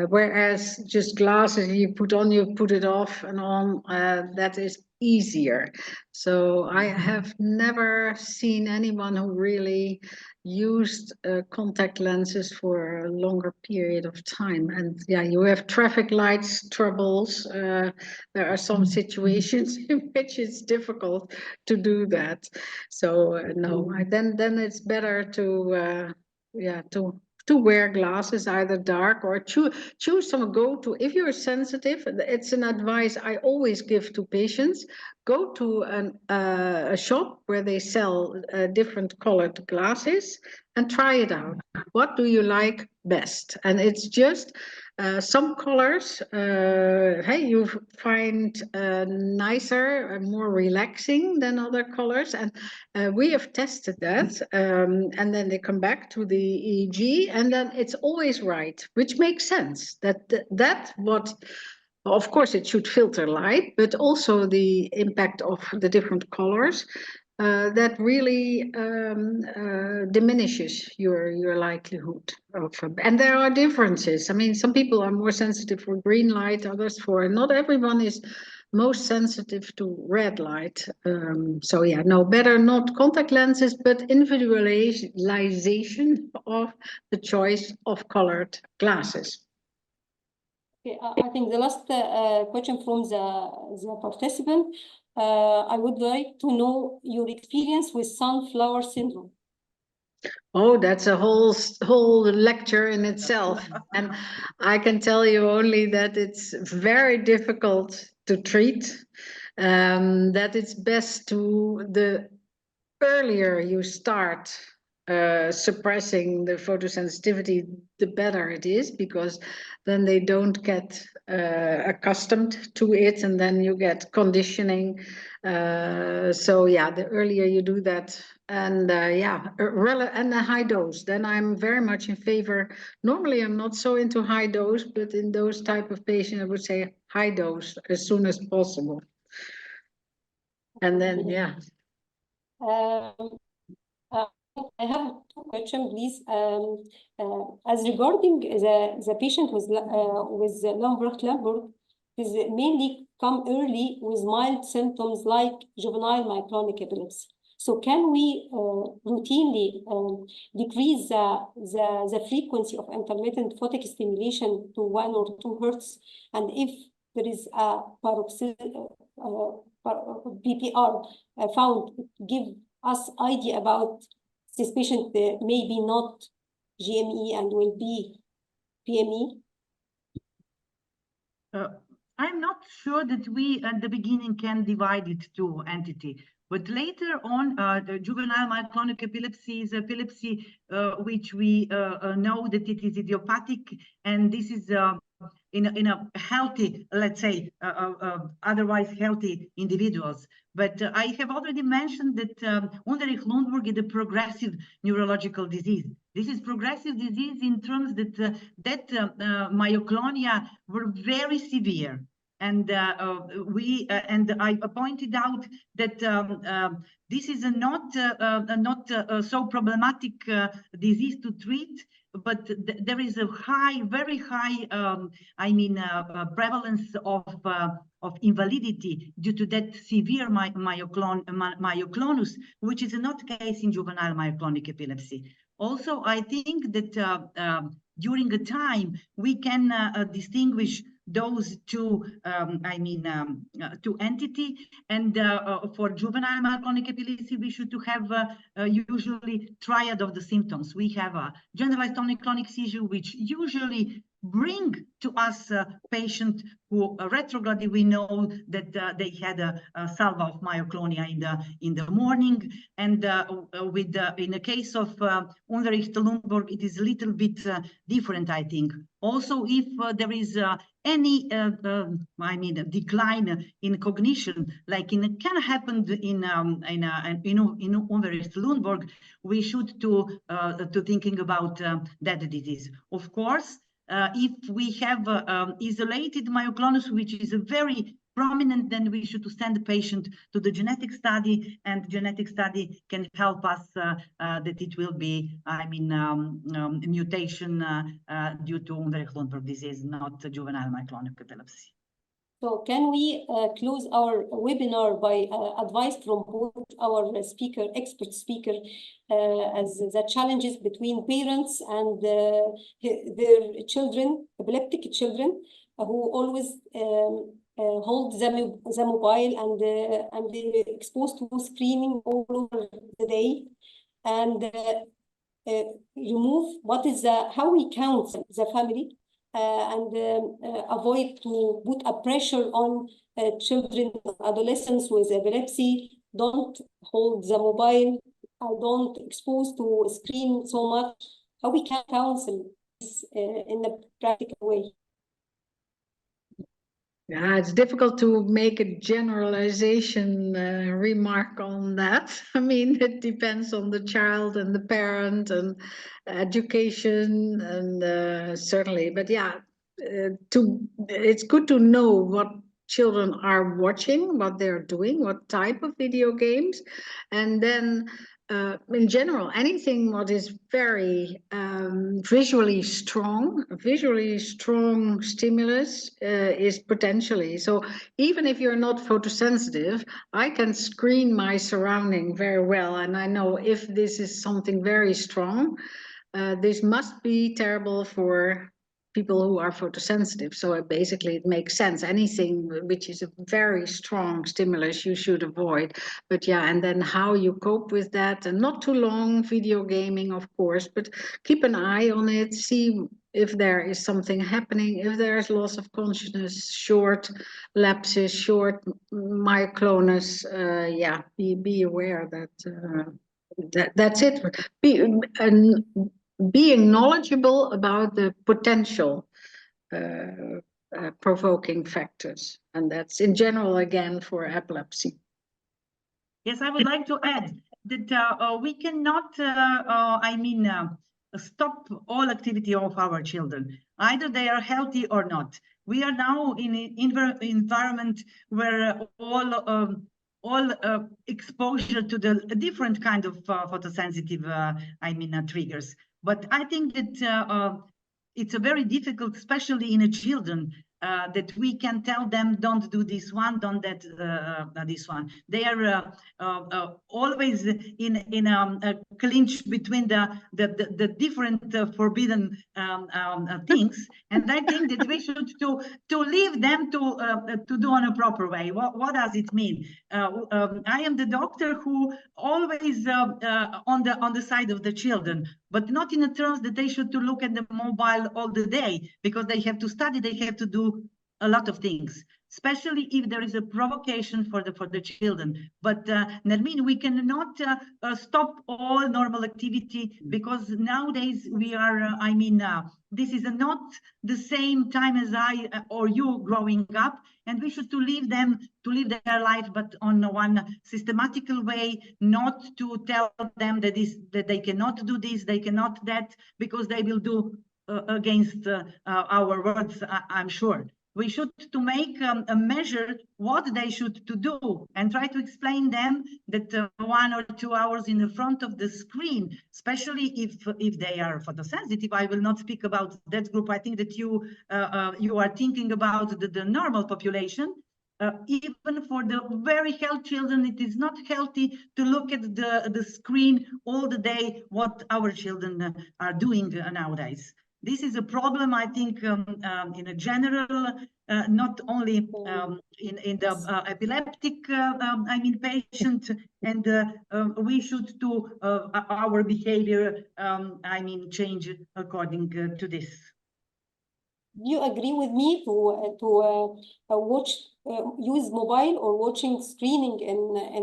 Whereas just glasses, you put on, you put it off and on, that is easier. So I have never seen anyone who really used contact lenses for a longer period of time. And yeah, you have traffic lights troubles. There are some situations in which it's difficult to do that. So no, then it's better to to wear glasses, either dark or choose some go-to. If you're sensitive, it's an advice I always give to patients. Go to a shop where they sell different colored glasses and try it out. What do you like best? And it's just some colors, hey, you find nicer and more relaxing than other colors. And we have tested that. And then they come back to the EEG, and then it's always right, which makes sense. Of course, it should filter light, but also the impact of the different colors. That really diminishes your likelihood of, and there are differences. I mean, some people are more sensitive for green light, others for, not everyone is most sensitive to red light. So yeah, no, better not contact lenses, but individualization of the choice of colored glasses. Okay, I think the last question from the participant. I would like to know your experience with sunflower syndrome. Oh, that's a whole lecture in itself. And I can tell you only that it's very difficult to treat. That it's best to, the earlier you start suppressing the photosensitivity, the better it is, because then they don't get accustomed to it, and then you get conditioning. So yeah, the earlier you do that, and yeah, and a high dose, then I'm very much in favor. Normally I'm not so into high dose, but in those type of patients I would say high dose as soon as possible. And then yeah. I have two questions, please. As regarding the patient with Lambert-Lambert, is mainly come early with mild symptoms like juvenile myoclonic epilepsy. So can we routinely decrease the frequency of intermittent photic stimulation to 1 or 2 hertz? And if there is a PPR found, give us idea about this patient maybe not GME and will be PME? I'm not sure that we at the beginning can divide it to entity, but later on, the juvenile myoclonic epilepsy is epilepsy which we know that it is idiopathic, and this is in a healthy, let's say, otherwise healthy individuals. But I have already mentioned that Unterich-Lundborg is a progressive neurological disease. This is progressive disease in terms that myoclonia were very severe. And and I pointed out that this is not so problematic disease to treat, but there is a very high, prevalence of invalidity due to that severe myoclonus, which is not the case in juvenile myoclonic epilepsy. Also, I think that during a time we can distinguish those two entity, and for juvenile myoclonic epilepsy we should have usually triad of the symptoms. We have a generalized tonic-clonic seizure, which usually bring to us a patient who retrograded. We know that they had a salva of myoclonia in the morning, and in the case of Unterich-Lundborg, it is a little bit different, I think. Also, if there is any decline in cognition, like can happen in Unterich-Lundborg, we should to thinking about that disease. Of course, if we have isolated myoclonus, which is a very prominent, then we should send the patient to the genetic study, and genetic study can help us that it will be, mutation due to Unterich-Lundborg disease, not juvenile myoclonic epilepsy. So can we close our webinar by advice from both our expert speaker, as the challenges between parents and their children, epileptic children, who always hold the mobile and they're exposed to screening all over the day, and remove how we counsel the family and avoid to put a pressure on children, adolescents with epilepsy. Don't hold the mobile, don't expose to screen so much. How we can counsel this in a practical way? Yeah, it's difficult to make a generalization remark on that. I mean, it depends on the child and the parent and education, and certainly, but yeah, it's good to know what children are watching, what they're doing, what type of video games, and then in general, anything what is very visually strong stimulus is potentially. So even if you're not photosensitive, I can screen my surrounding very well, and I know if this is something very strong, this must be terrible for people who are photosensitive. So it makes sense. Anything which is a very strong stimulus you should avoid. But yeah, and then how you cope with that, and not too long video gaming, of course, but keep an eye on it, see if there is something happening, if there's loss of consciousness, short lapses, short myoclonus, yeah, be aware that That's it. Being knowledgeable about the potential provoking factors, and that's in general again for epilepsy. Yes, I would like to add that we cannot, stop all activity of our children. Either they are healthy or not. We are now in an environment where all exposure to the different kind of photosensitive, triggers. But I think that it's a very difficult, especially in a children, that we can tell them don't do this one, don't that this one. They are always in a clinch between the different forbidden things, and I think that we should to leave them to do on a proper way. What does it mean? I am the doctor who always on the side of the children, but not in the terms that they should to look at the mobile all the day, because they have to study, they have to do a lot of things, especially if there is a provocation for the children. But Nermin, we cannot stop all normal activity, because nowadays we are, this is not the same time as I or you growing up, and we should to leave them to live their life, but on one systematical way, not to tell them that they cannot do this, they cannot that, because they will do against our words, I'm sure. We should to make a measure what they should to do, and try to explain them that 1 or 2 hours in the front of the screen, especially if they are photosensitive. I will not speak about that group. I think that you are thinking about the normal population. Even for the very healthy children, it is not healthy to look at the screen all the day, what our children are doing nowadays. This is a problem, I think, in a general, not only in the epileptic, patient, and we should do our behavior, change according to this. Do you agree with me to watch, use mobile or watching screening in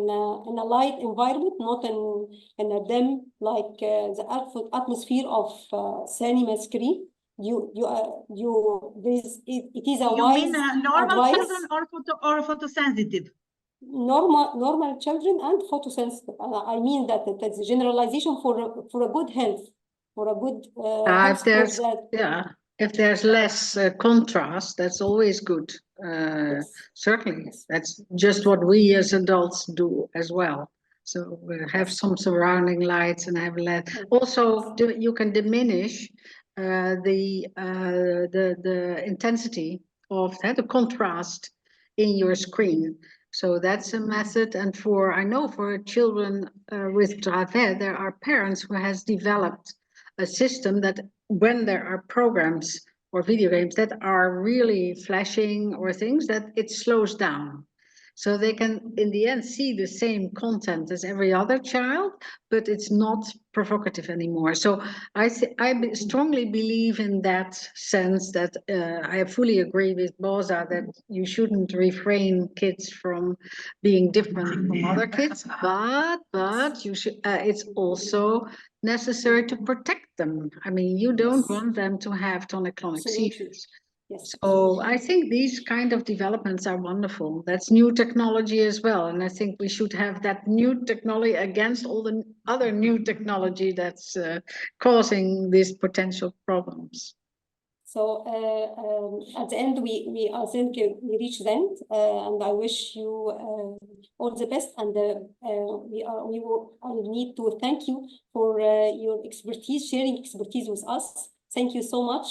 a light environment, not in a dim, like the atmosphere of cinema screen? It is a You wise mean normal advice? children or photosensitive? Normal children and photosensitive. I mean that it's a generalization for a good health, for a good health. If there's less contrast, that's always good. Yes. Certainly, Yes. that's just what we as adults do as well. So have some surrounding lights and have less. Also, you can diminish the intensity of the contrast in your screen. So that's a method. And I know for children with Dravet, there are parents who has developed a system that when there are programs or video games that are really flashing or things, that it slows down. So they can, in the end, see the same content as every other child, but it's not provocative anymore. So I strongly believe in that sense that I fully agree with Boza that you shouldn't refrain kids from being different from other kids, but you should. It's also necessary to protect them. I mean, you don't want them to have tonic-clonic seizures. Yes. So I think these kind of developments are wonderful. That's new technology as well. And I think we should have that new technology against all the other new technology that's causing these potential problems. So at the end, I think we reached the end, and I wish you all the best. And I need to thank you for your expertise, sharing expertise with us. Thank you so much.